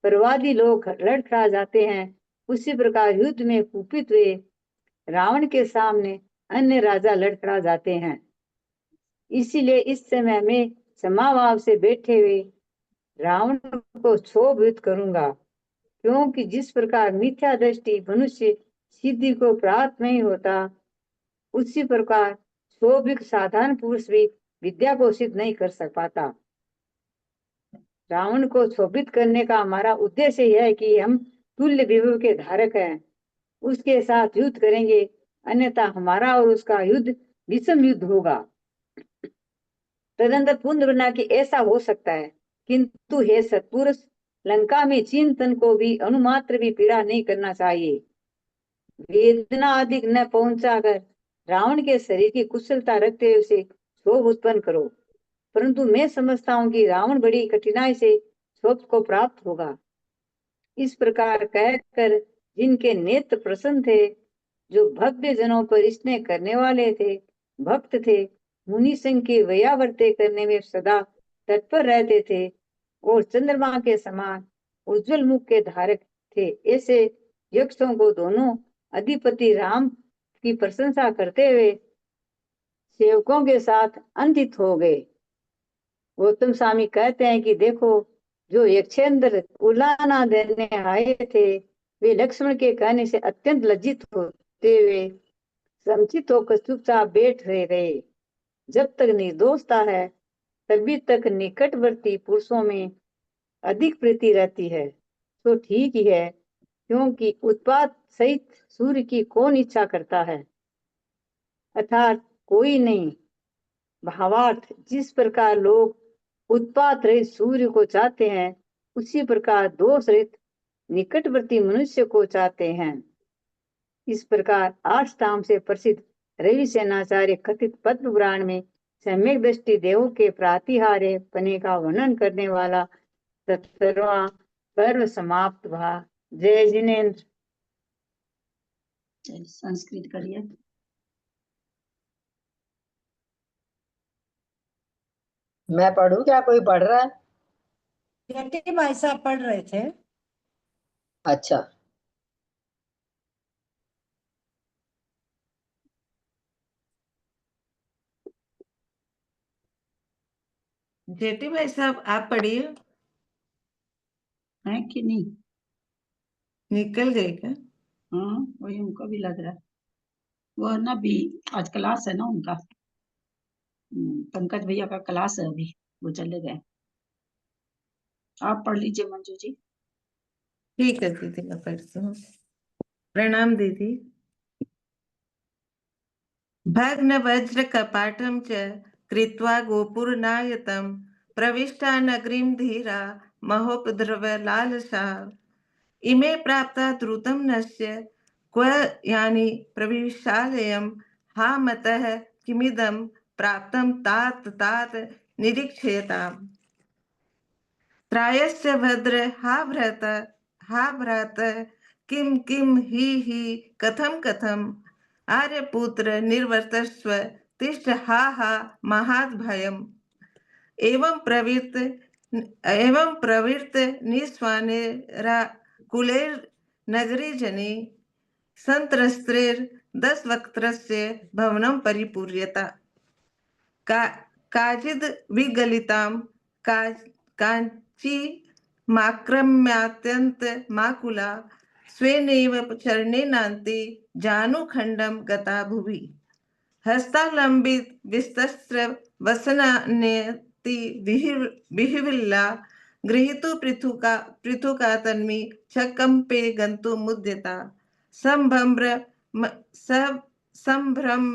प्रवादी लोग लड़खड़ा जाते हैं, उसी प्रकार युद्ध में कुपित हुए रावण के सामने अन्य राजा लड़खड़ा जाते हैं। इसीलिए इस समय में समाभाव से बैठे हुए रावण को क्षोभित करूंगा, क्योंकि जिस प्रकार मिथ्या दृष्टि मनुष्य सिद्धि को प्राप्त नहीं होता, उसी प्रकार क्षोभित साधारण पुरुष भी विद्या को सिद्ध नहीं कर पाता। रावण को क्षोभित करने का हमारा उद्देश्य यह है कि हम तुल्य विभव के धारक हैं, उसके साथ युद्ध करेंगे, अन्यथा हमारा और उसका युद्ध विषम युद्ध होगा। तदंतर पुण्य बना कि ऐसा हो सकता है, किंतु हे सत्पुरुष, लंका में चिंतन को भी अनुमात्र भी पीड़ा नहीं करना चाहिए। वेदना अधिक न पहुंचाकर रावण के शरीर की कुशलता रखते हुए उसे क्षोभ उत्पन्न करो, परंतु मैं समझता हूँ कि रावण बड़ी कठिनाई से क्षोभ को प्राप्त होगा। इस प्रकार कहकर जिनके नेत्र प्रसन्न थे, जो भव्य जनों पर स्नेह करने वाले थे, भक्त थे, मुनि संघ के व्यावर्ते करने में सदा तत्पर रहते थे और चंद्रमा के समान उज्जवल मुख के धारक थे, ऐसे यक्षों को दोनों अधिपति राम की प्रशंसा करते हुए सेवकों के साथ अंकित हो गए। गौतम स्वामी कहते हैं कि देखो, जो यक्षेंद्र उलाना देने आए थे, वे लक्ष्मण के कहने से अत्यंत लज्जित होते हुए संचित होकर चुपचाप बैठ रहे। जब तक निर्दोषता है तभी तक निकटवर्ती पुरुषों में अधिक प्रीति रहती है। तो ठीक ही है, क्योंकि उत्पात सहित सूर्य की कौन इच्छा करता है, अर्थात कोई नहीं। भावार्थ, जिस प्रकार लोग उत्पात रहित सूर्य को चाहते हैं, उसी प्रकार दोष रहित निकटवर्ती मनुष्य को चाहते हैं। इस प्रकार अष्टाम से प्रसिद्ध रवि सेनाचार्य कथित पद्म पुराण में सम्यक दृष्टि देवों के प्रातिहार्य पने का वर्णन करने वाला 17वां पर्व समाप्त हुआ। जय जिनेन्द्र। संस्कृत करिए। मैं पढ़ूं क्या, कोई पढ़ रहा है? जेठी भाई साहब पढ़ रहे थे। अच्छा, जेठी भाई साहब आप पढ़िए। है कि नहीं? निकल गए क्या? हाँ, वही उनको भी लग रहा है। वो ना भी आज क्लास है ना उनका, पंकज भैया का क्लास है, अभी वो चले गए। आप पढ़ लीजिए मंजू जी। ठीक है दीदी, मैं पढ़ती हूँ। प्रणाम दीदी। भग्न वज्र कपाटम च कृत्वा गोपुरनायतम प्रविष्टा नगरीं धीरा महोपद्रव लालसा इमे प्राप्ता द्रुतं नश्य क्व यानि प्रविशालयं हा मतः किमिदं प्राप्तं तात तात निरीक्षयताम्। त्रायस्य भद्र हा भ्रात किं किं हि कथं कथम् आर्यपुत्र निर्वर्तस्व तिष्ठ हा महात् भयम्। एवं प्रवृत्त निस्वानेरा कुलेर नगरी जने संत्रस्त्रेर 10 वक्त्रस्य भवनं परिपूर्यता काचिद् विगलितां कांची माक्रम्यात्यंत माकुला स्वेनैव चरणेनान्ते जानुखण्डं गता भुवि हस्तालम्बित विस्तस्त्र वसनान्यति विहिविल्ला गृहीतु पृथुका तन्मी चकंपे गन्तुमुद्यता संभ्रम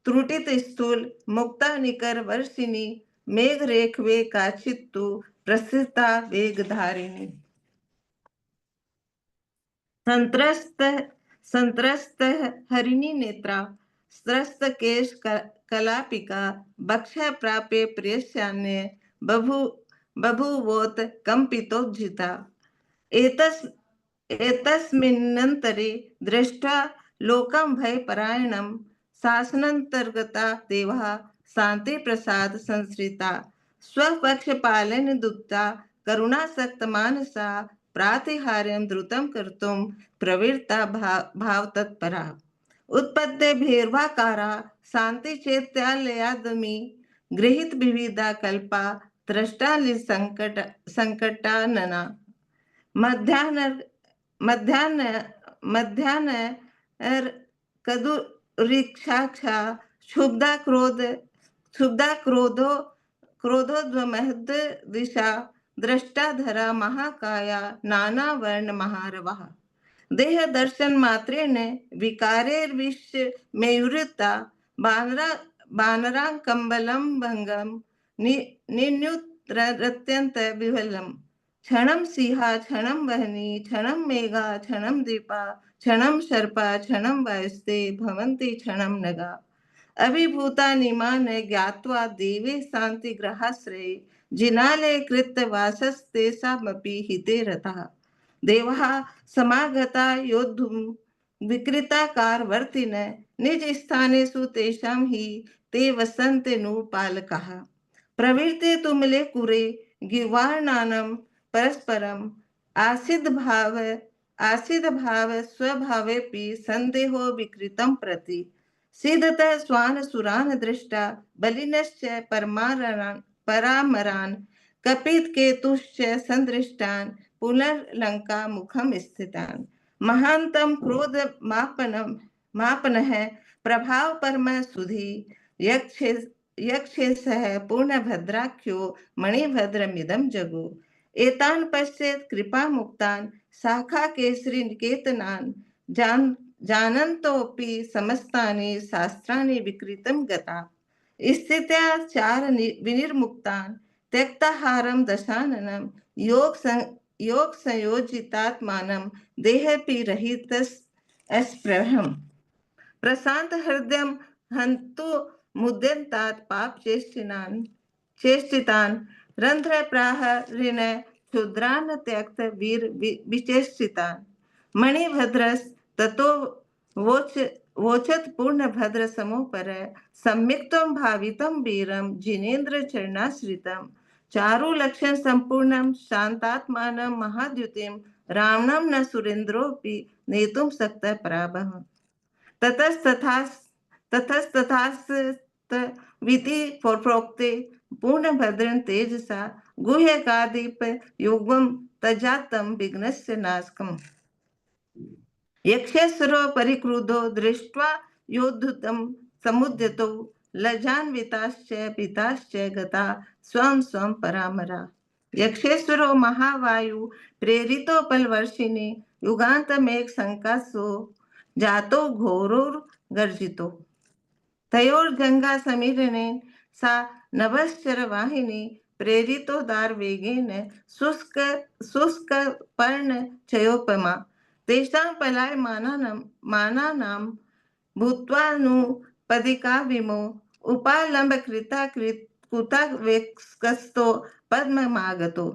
त्रुटित स्थूल मुक्ता निकर वर्षिणी मेघ रेखवे काचित्तु प्रसिद्धा वेगधारिणी। संत्रस्त हरिणी नेत्रा स्त्रस्त केश कलापिका बक्षा प्राप्य प्रेष्यान्य बभूवोत कंपितोज्झिता। एतस्मिन्नन्तरे दृष्ट्वा लोकं भयपरायणं शासनान्तर्गता देवः शान्ति प्रसाद संश्रिता स्वपक्षपालन दुप्ता करुणासक्त मानसा प्रातिहार्यं द्रुतं कर्तुं प्रवृत्ता भाव तत्परा उत्पद्य भैरवाकारा शांति चैत्यालयादमी गृहीत विविधा कल्पा त्रष्टालि संकटानना मध्याह्न कदुरिक्षाक्षा क्षुब्धा क्रोधोद्वमहद दिशा दृष्टाधरा महाकाया नाना वर्ण महारवः देह दर्शन मात्रेण विकारेर्विश्य मयूरता बानरांकम्बलं भंगम निन्युत्रत्यंत विफलम क्षणं सिंहा क्षणं वहनी क्षणं मेघा क्षणं दीपा क्षणं सर्पा क्षणं वायुस्ते भवन्ति क्षणं नगा अभिभूतानिमान ज्ञात्वा देवे शांति ग्रहाश्रये जिनालय कृत्य वासस्तेषामपि हिते रतः देवः समागता योद्धुं विकृताकारवर्तिन निज स्थानेषु तेषां हि ते वसन्त्यनुपालकाः प्रवृत्ते तुमले कुरे गिवार्णानं परस्परम् आसिद्ध भाव स्वभावेपि संदेहो विकृतं प्रति सिद्धतः स्वान् सुरान् दृष्टा बलिनश्च परमारान् परामरान् कपितकेतुश्च सन्दृष्टान् पुनर्लङ्का मुखं स्थितान् महान्तं मापनः प्रभाव परमा सुधी यक्षे सह पूर्णभद्राख्यो मणिभद्रमिदं जगु एतान् पश्येत् कृपामुक्तान् शाखा केसरी निकेतनान् जानन्तोऽपि समस्तानि शास्त्राणि विकृतं गता स्थित्या चार विनिर्मुक्तान् त्यक्ताहारं दशाननं योग संयोजितात्मानं देहपि रहितस्पृहम् प्रशांत हृदयं हन्तु मुद्यन्तात् पाप चेष्टितान् रंध्र प्राहरिण क्षुद्रान् त्यक्त वीर विचेष्टितान् मणिभद्रस् ततो वोचत पूर्णभद्र समोपर सम्यक्तं भावितं वीरं जिनेन्द्र चरणाश्रितं चारुलक्षण संपूर्णं शांतात्मानं महाद्युतिं रावणं न सुरेन्द्रोऽपि नेतुं शक्तः पराभव ततस्तथास्त्विति प्रोक्ते पूर्णभद्रं तेजसा गुह्यकादीप युग्मं तजातं विघ्नस्य नाशकम् यक्षेश्वरो परिक्रुद्धो दृष्ट्वा योद्धुतं समुद्यतो लज्जान्विताश्च पिताश्च गता स्वं स्वं परामरा यक्षेश्वरो महावायु प्रेरितो बलवर्षिणी युगान्तमेक संकासो जातो घोरोर्गर्जितो तयोर्गंगा समीरणेन सा नभश्चर वाहिनी प्रेरितो दारवेगेन शुष्क पर्ण चयोपमा तेषां पलायमानानां भूत्वानुपदिका विमो उपालम्ब कृतावेक्षस्तो पद्ममागतो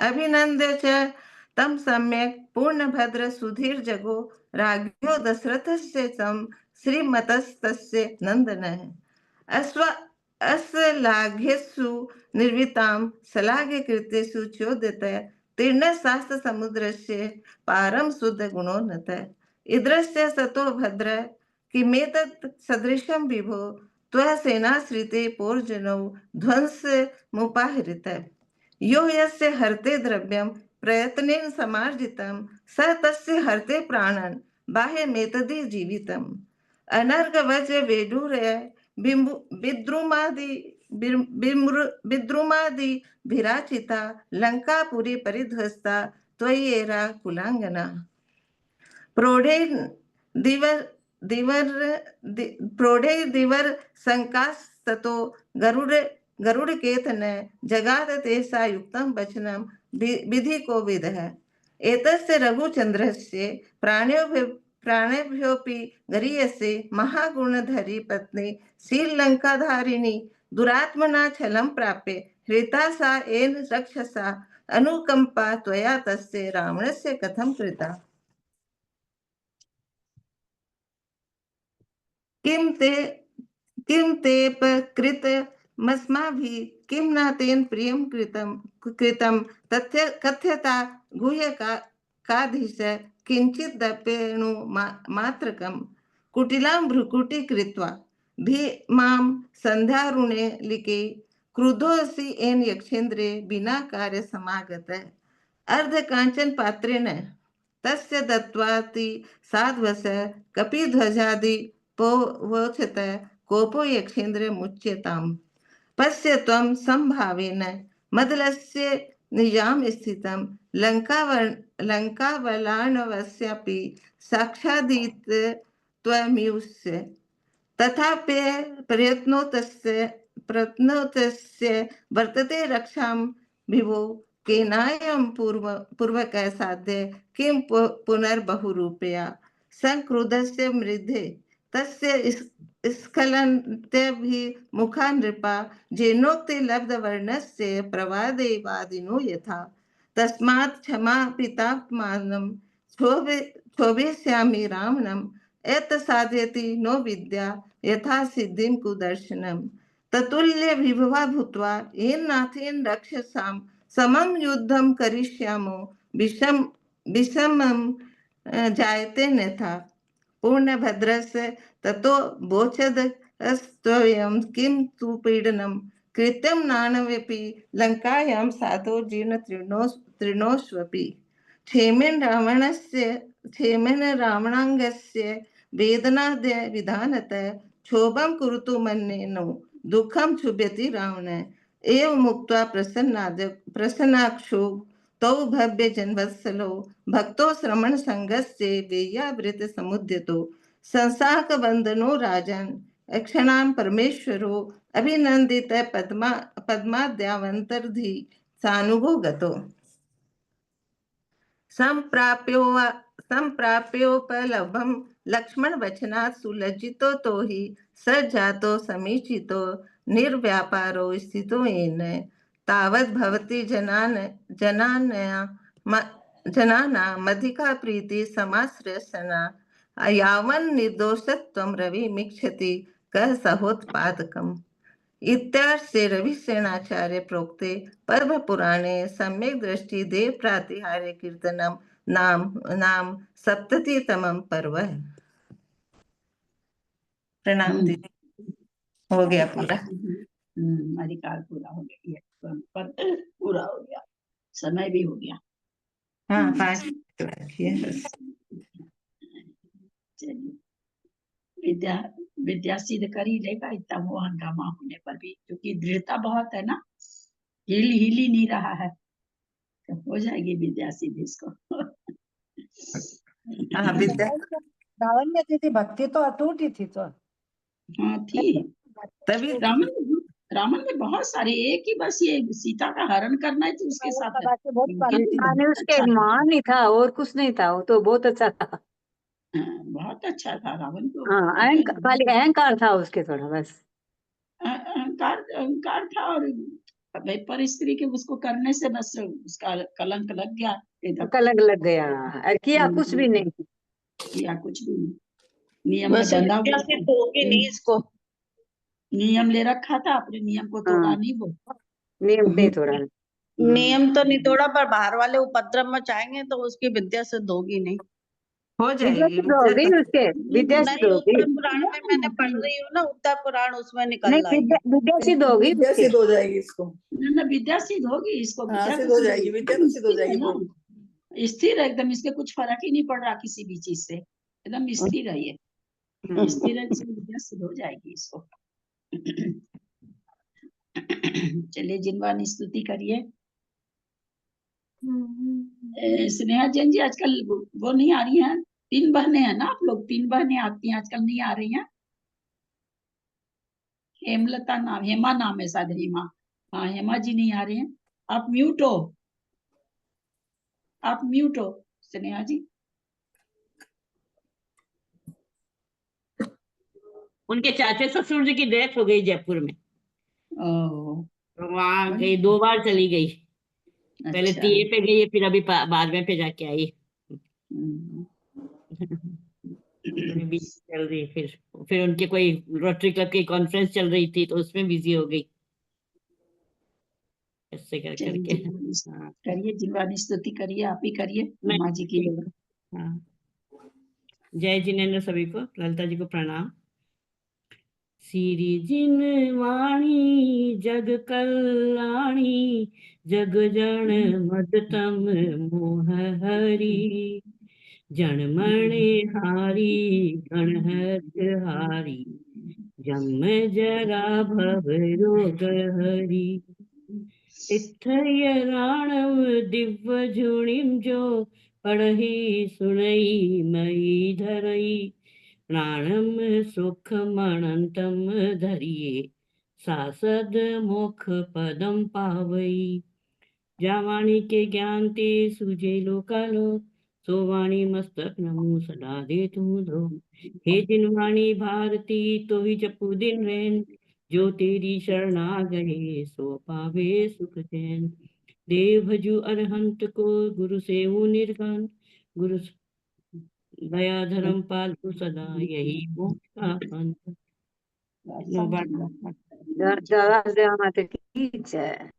अभिनन्द्य च तं सम्यक् पूर्णभद्र सुधीर जगो राज्ञो दशरथस्य तं श्रीमतस्तस्य नन्दनः अस्लाघ्येषु निर्वितां शलाघ्य कृतेषु चोदित तीर्णशास्त्र समुद्रस्य पारं शुद्ध गुणोन्नत इद्रस्य सतो भद्र किमेतत् सदृशं विभो त्वः सेनाश्रिते पोर्जनौ ध्वंस मुपाहृत यो यस्य हर्ते द्रव्यं प्रयत्नेन समार्जितं स तस्य हर्ते प्राणन् बाह्यमेतदि जीवितम् अनर्गवज्र वेडूरय विद्रुमादि विराचिता लंकापुरी परिध्वस्ता त्वय्येरा कुलांगना प्रोढ़े दिवर संकास्ततो गरुड़ केतन जगाद तेषा युक्तं वचनं विधि को विदः एतस्य रघुचन्द्रस्य प्राणेभ्योऽपि गरीयसे महागुणधरी पत्नी श्रीलंकाधारिणी दुरात्मना छलं प्राप्य हृता सा येन रक्षसा अनुकंपा त्वया तस्य रावणस्य कथं कृता किं तेप कृतमस्माभिः किं न तेन प्रियं कृतं कथ्यता गुह्यकाधीश किंचिदप्यणु मात्रकं कुटिलां भ्रुकुटी कृत्वा भीमां संध्यारुणे लिखे क्रुद्धोऽसि येन यक्षेन्द्रे विना कार्य समागतः अर्धकाञ्चन पात्रेण तस्य दत्त्वाति साध्वस कपिध्वजादि पोवोचत कोपो यक्षेन्द्र मुच्यताम् पश्य त्वं संभावेन मदलस्य निजाम स्थितं लंकावलार्णवस्यापि साक्षादित त्वमिवस्य तथाप्य प्रयत्नोतस्य वर्तते रक्षां विभो केनायं पूर्वकः साध्य किं पुनर्बहुरूपया संक्रुद्धस्य मृधे तस्य स्खलन्त्यभिमुखा नृपा जेनोक्ति लब्धवर्णस्य प्रवादेवादिनो यथा तस्मात् क्षमापितात्मानं क्षोभयिष्यामि रावणम् एतत्साधयति नो विद्या यथा सिद्धिं कुदर्शनम् ततुल्य विभवा भूत्वा येन नाथेन रक्षसां समं युद्धं करिष्यामो विषमं जायते अन्यथा पूर्णभद्रस्य ततो वोचदस्त्वयं किं तु पीडनं कृत्यं नानवेपि लङ्कायां साधो जीर्णतृणोष्वपि क्षेमेन रावणाङ्गस्य वेदनाद्य विधानतः क्षोभं कुरुतु मन्येनो दुःखं क्षुभ्यति रावण एवमुक्त्वा प्रसन्नाक्षो तौ भव्य जनवत्सलो भक्तो श्रमण संगस्य वेयावृत समुद्यतो संसाक वंदनो राजन क्षणां परमेश्वरो अभिनंदित पद्माद्यावंतर्धि सानुगो गतो संप्राप्योपलभं लक्ष्मण वचनात् सुलज्जितो तो हि सज्जातो समीचितो निर्व्यापारो स्थितो येन तावत् भवति जनानामधिका प्रीति समाश्रयसना यावन् निर्दोषत्वं रविमिच्छति कः सहोत्पादकम् इत्यार्षे रविसेनाचार्य प्रोक्ते पर्व पुराणे सम्यक दृष्टि देव प्रातिहार्य कीर्तनम नाम सप्ततितमं पर्व है। प्रणाम दीदी, हो गया पूरा। अधिकार पूरा हो गया, पर पूरा हो गया, समय भी हो गया। हाँ 5 रखिए बस। चलिए, विद्या सिद्ध कर ही लेगा इतना वो हंगामा होने पर भी, क्योंकि दृढ़ता बहुत है ना, हिल ही नहीं रहा है, तो हो जाएगी विद्या सिद्ध इसको। हाँ विद्या रावण में थी भक्ति तो अटूट ही थी तो। हाँ थी, तभी रावण में बहुत सारे, एक ही बस ये सीता का हरण करना है तो उसके साथ बहुत सारी थी। माने उसके मान ही था और कुछ नहीं था, वो तो बहुत अच्छा था। बहुत अच्छा था रावण को। हाँ खाली अहंकार था उसके थोड़ा बस। अहंकार था, और भाई पर स्त्री के उसको करने से बस उसका कलंक लग गया, कलंक लग गया और किया कुछ भी नहीं। किया कुछ भी नहीं, नियम में बंधा हुआ था, नहीं इसको नियम ले रखा था, अपने नियम को तोड़ा नहीं वो। नियम नहीं तोड़ा। नियम तो नहीं तोड़ा, पर बाहर वाले उपद्रव में चाहेंगे तो उसकी विद्या सिद्ध होगी नहीं। हो विद्या जाएगी सिद्ध होगी उसके, विद्या सिद्ध नहीं, होगी। उत्तर पुराण में मैंने पढ़ रही हूँ ना, उत्तर पुराण उसमें निकल नहीं रहा है। विद्या सिद्ध होगी विद्या उसकी। सिद्ध हो जाएगी इसको। ना विद्या सिद्ध होगी इसको, हाँ विद्या सिद्ध तो हो जाएगी, विद्या तो सिद्ध हो स्थिर है जाएगी ना, वो। स्थिर है एकदम, इसके कुछ फर्क ही नहीं पड़ रहा किसी भी चीज से, एकदम स्थिर है ये, स्थिर है, इसमें विद्या सिद्ध हो जाएगी इसको। चलिए जिनवानी स्तुति करिए। स्नेहा जैन जी आजकल वो नहीं आ रही हैं, 3 बहनें हैं ना आप लोग, 3 बहनें आती हैं आजकल, नहीं आ रही हैं। हेमलता नाम, हेमा नाम है शायद, हेमा, हाँ हेमा जी नहीं आ रही हैं। आप म्यूट हो, आप म्यूट हो स्नेहा जी। उनके चाचा ससुर जी की डेथ हो गई जयपुर में, ओह तो वहां गई, 2 बार चली गई। पहले अच्छा। तीए पे गई, फिर अभी 12वें पे जाके आई। उसमें भी चल रही, फिर उनके कोई रोटरी क्लब की कॉन्फ्रेंस चल रही थी तो उसमें बिजी हो गई, ऐसे कर करके। हाँ करिए जिनवानी स्तुति करिए, आप ही करिए, मैं माँ जी की। हाँ, जय जिनेन्द्र, सभी को, ललिता जी को प्रणाम। सिरि जिनवाणी जग कल्याणी, जग जन मदतम मोह हरि, जन मणि हारी गणहत हारी, जम जरा भव रोग हरि, इत्थय राणव दिव्य जुणिम जो, पढ़ही सुनई मई धरई, प्राणम सुख अनंतम धरिये, सासद मोक्ष पदम पावई, जावाणी के ज्ञान ते सुजे लोकालो, सोवाणी मस्तक नमो सदा दे तू दो, हे जिनवाणी भारती तो ही जपू दिन रैन, जो तेरी शरणा गए सो पावे सुख चैन, देव भजु अरहंत को गुरु सेवु निर्गन, गुरु दया धर्म पालतु सदा, यही मोक्ष का पंथ। जय माता की जय।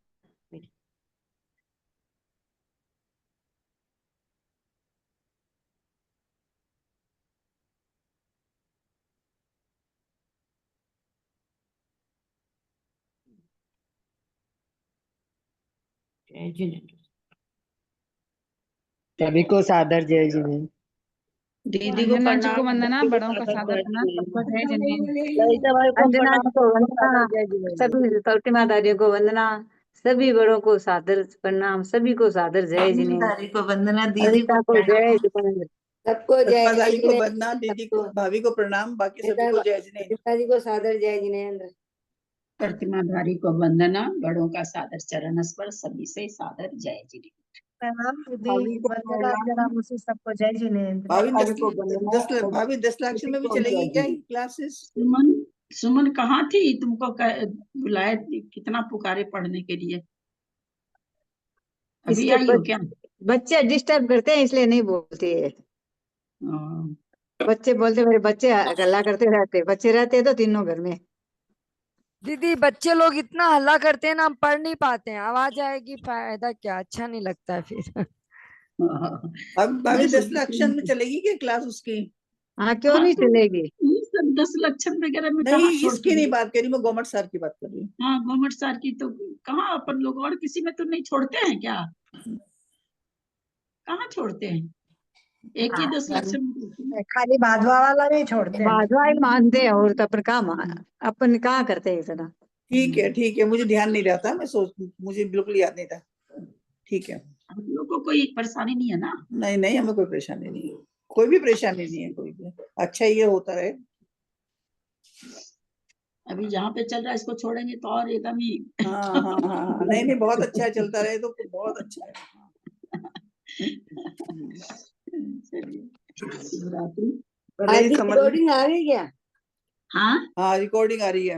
जय जिनेंद्र। सभी को सादर जय जिनेंद्र। दीदी को अंजना जी को प्रणाम, वंदना, सभी को बड़ों का सादर सादर जय प्रणाम, सबको जय जिनेंद्र। जिनेंद्र। ललिता भाई को अंजना प्रणाम, जी को सबको वंदना, सादर जय जिनेंद्र। सभी प्रतिमा दादियों को वंदना, सभी बड़ों को सादर प्रणाम, सभी को सादर जय जिनेंद्र। दादी को वंदना, दीदी अनिता को को जय प्रणाम, जिनेंद्र। सबको जय प्रतिमादारी को जिनेंद्र। वंदना, दीदी को सबको भाभी को प्रणाम, बाकी सभी को जय जिनेंद्र। पिताजी को सादर जय जिनेंद्र। प्रतिमाधारी को वंदना, बड़ों का सादर चरण स्पर्श, सभी से सादर जय जिनेंद्र। प्रणाम दीदी, भाभी को वंदना प्रणाम। जरा मुझसे सबको जय जिनेंद्र। भाभी भाभी को वंदना, भाभी 10 लाख में भी चलेगी क्या ये क्लासेस? सुमन, सुमन कहाँ थी? तुमको बुलाए, कितना पुकारे पढ़ने के लिए, अभी इसके आई हो क्या? बच्चे डिस्टर्ब करते हैं इसलिए नहीं बोलती है। हाँ, बच्चे बोलते मेरे बच्चे हल्ला करते रहते, बच्चे रहते हैं तो तीनों घर में। दीदी बच्चे लोग इतना हल्ला करते हैं ना, हम पढ़ नहीं पाते हैं, आवाज आएगी फायदा क्या, अच्छा नहीं लगता है फिर। अब भाभी 10 लाख में चलेगी क्या क्लास उसकी? हाँ क्यों नहीं चलेगी? 10 लक्षण वगैरह में नहीं, कहाँ इसकी छोड़ती नहीं है? बात करी, मैं गवर्नमेंट सर की बात कर रही हूँ। हाँ, गवर्नमेंट सर की तो कहाँ, अपन लोग और किसी में तो नहीं छोड़ते हैं क्या? कहाँ छोड़ते हैं? एक ही 10 लक्षण में। खाली भादवा वाला नहीं छोड़ते हैं। भाजवा ही मानते हैं और तो अपन अपन कहाँ करते हैं इतना। ठीक है, मुझे ध्यान नहीं रहता, मुझे बिल्कुल याद नहीं था। ठीक है, हम लोग को कोई परेशानी नहीं है ना? नहीं, हमें कोई परेशानी नहीं है, कोई भी परेशानी नहीं है, कोई भी। अच्छा ये होता रहे। अभी जहाँ पे चल रहा है इसको छोड़ेंगे तो और एकदम ही। हाँ, नहीं, बहुत अच्छा है, चलता रहे तो बहुत अच्छा है। चलिए, शिवरात्रि। रिकॉर्डिंग आ रही क्या? हाँ, रिकॉर्डिंग आ रही है।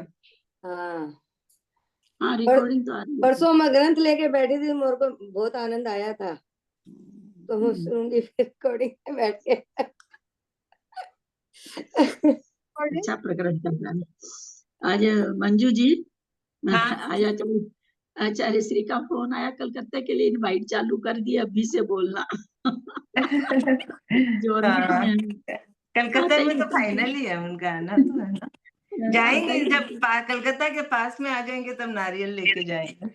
हाँ, रिकॉर्डिंग तो आ रही है। परसों मैं ग्रंथ लेके बैठी थी, मेरे को बहुत आनंद आया था, तो मैं सुनूंगी फिर रिकॉर्डिंग में बैठ के। अच्छा प्रकरण कर रहा है आज मंजू जी। आज आचार्य श्री का फोन आया, कलकत्ता के लिए इनवाइट चालू कर दिया, अभी से बोलना। जो कलकत्ता में तो फाइनल ही है उनका आना, तो है ना। जाएंगे जब कलकत्ता के पास में आ जाएंगे तब नारियल लेके जाएंगे।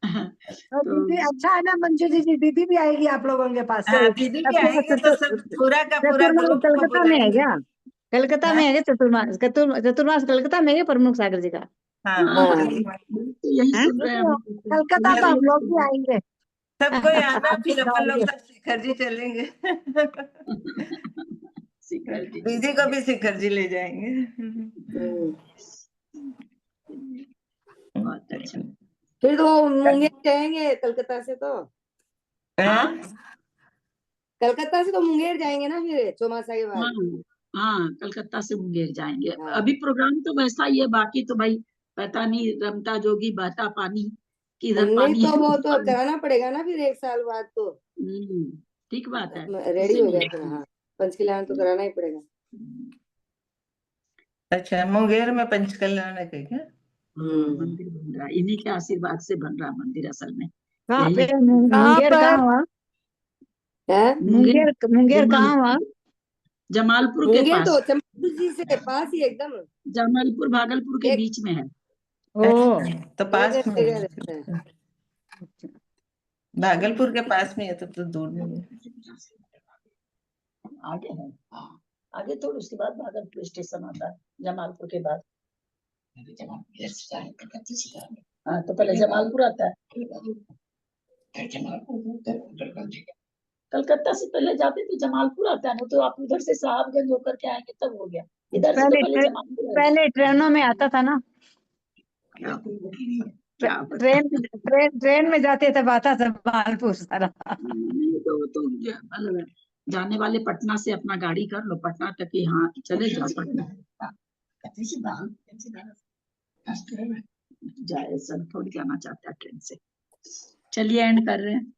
दीदी अच्छा है ना मंजू जी, दीदी भी आएगी आप लोगों के पास। दीदी भी आएंगे तो सब पूरा का पूरा ग्रुप को कलकत्ता में है बुलाएंगे। क्या? कलकत्ता में है क्या? चतुर्मास कलकत्ता में है क्या प्रमुख सागर जी का? यही सुन रहे हैं कलकत्ता तो हम लोग भी आएंगे। सबको आना, फिर अपन लोग सब शिखर जी चलेंगे। शिखर जी, दीदी को भी शिखर जी ले जाएंगे। बहुत अच्छा। फिर तो मुंगेर जाएंगे कलकत्ता से, तो कलकत्ता से तो मुंगेर जाएंगे ना फिर चौमासा के बाद। हाँ, कलकत्ता से मुंगेर जाएंगे। अभी प्रोग्राम तो वैसा ही है, बाकी तो भाई पता नहीं, रमता जोगी बहता पानी किधर नहीं पानी तो है। वो तो कराना पड़ेगा ना फिर 1 साल बाद, तो ठीक बात है, रेडी हो गया फिर। हाँ, पंचकल्याण तो कराना ही पड़ेगा। अच्छा, मुंगेर में पंचकल्याण है क्या? मंदिर बन रहा है, इन्हीं के आशीर्वाद से बन रहा मंदिर असल में। मुंगेर कहाँ हुआ? मुंगेर कहाँ हुआ? जमालपुर के मुंगेर पास। तो चंपापुर जी से पास ही एकदम, जमालपुर भागलपुर के बीच में है। तो पास में, भागलपुर के पास में है, तब तो दूर नहीं है। आगे है, आगे थोड़ी, उसके बाद भागलपुर स्टेशन आता है, जमालपुर के बाद। हाँ, तो पहले जमालपुर आता है। कलकत्ता से पहले जाते तो जमालपुर आता है ना, तो आप उधर से साहबगंज होकर के आएंगे तब हो गया। इधर से तो पहले जमालपुर है। पहले ट्रेनों में आता था ना, ट्रेन में जाते तब आता था जमालपुर सारा। तो मतलब जाने वाले पटना से अपना गाड़ी कर लो, पटना तक ही, हाँ चले जाओ पटना। जाए सब थोड़ी जाना चाहता है ट्रेन से। चलिए एंड कर रहे हैं।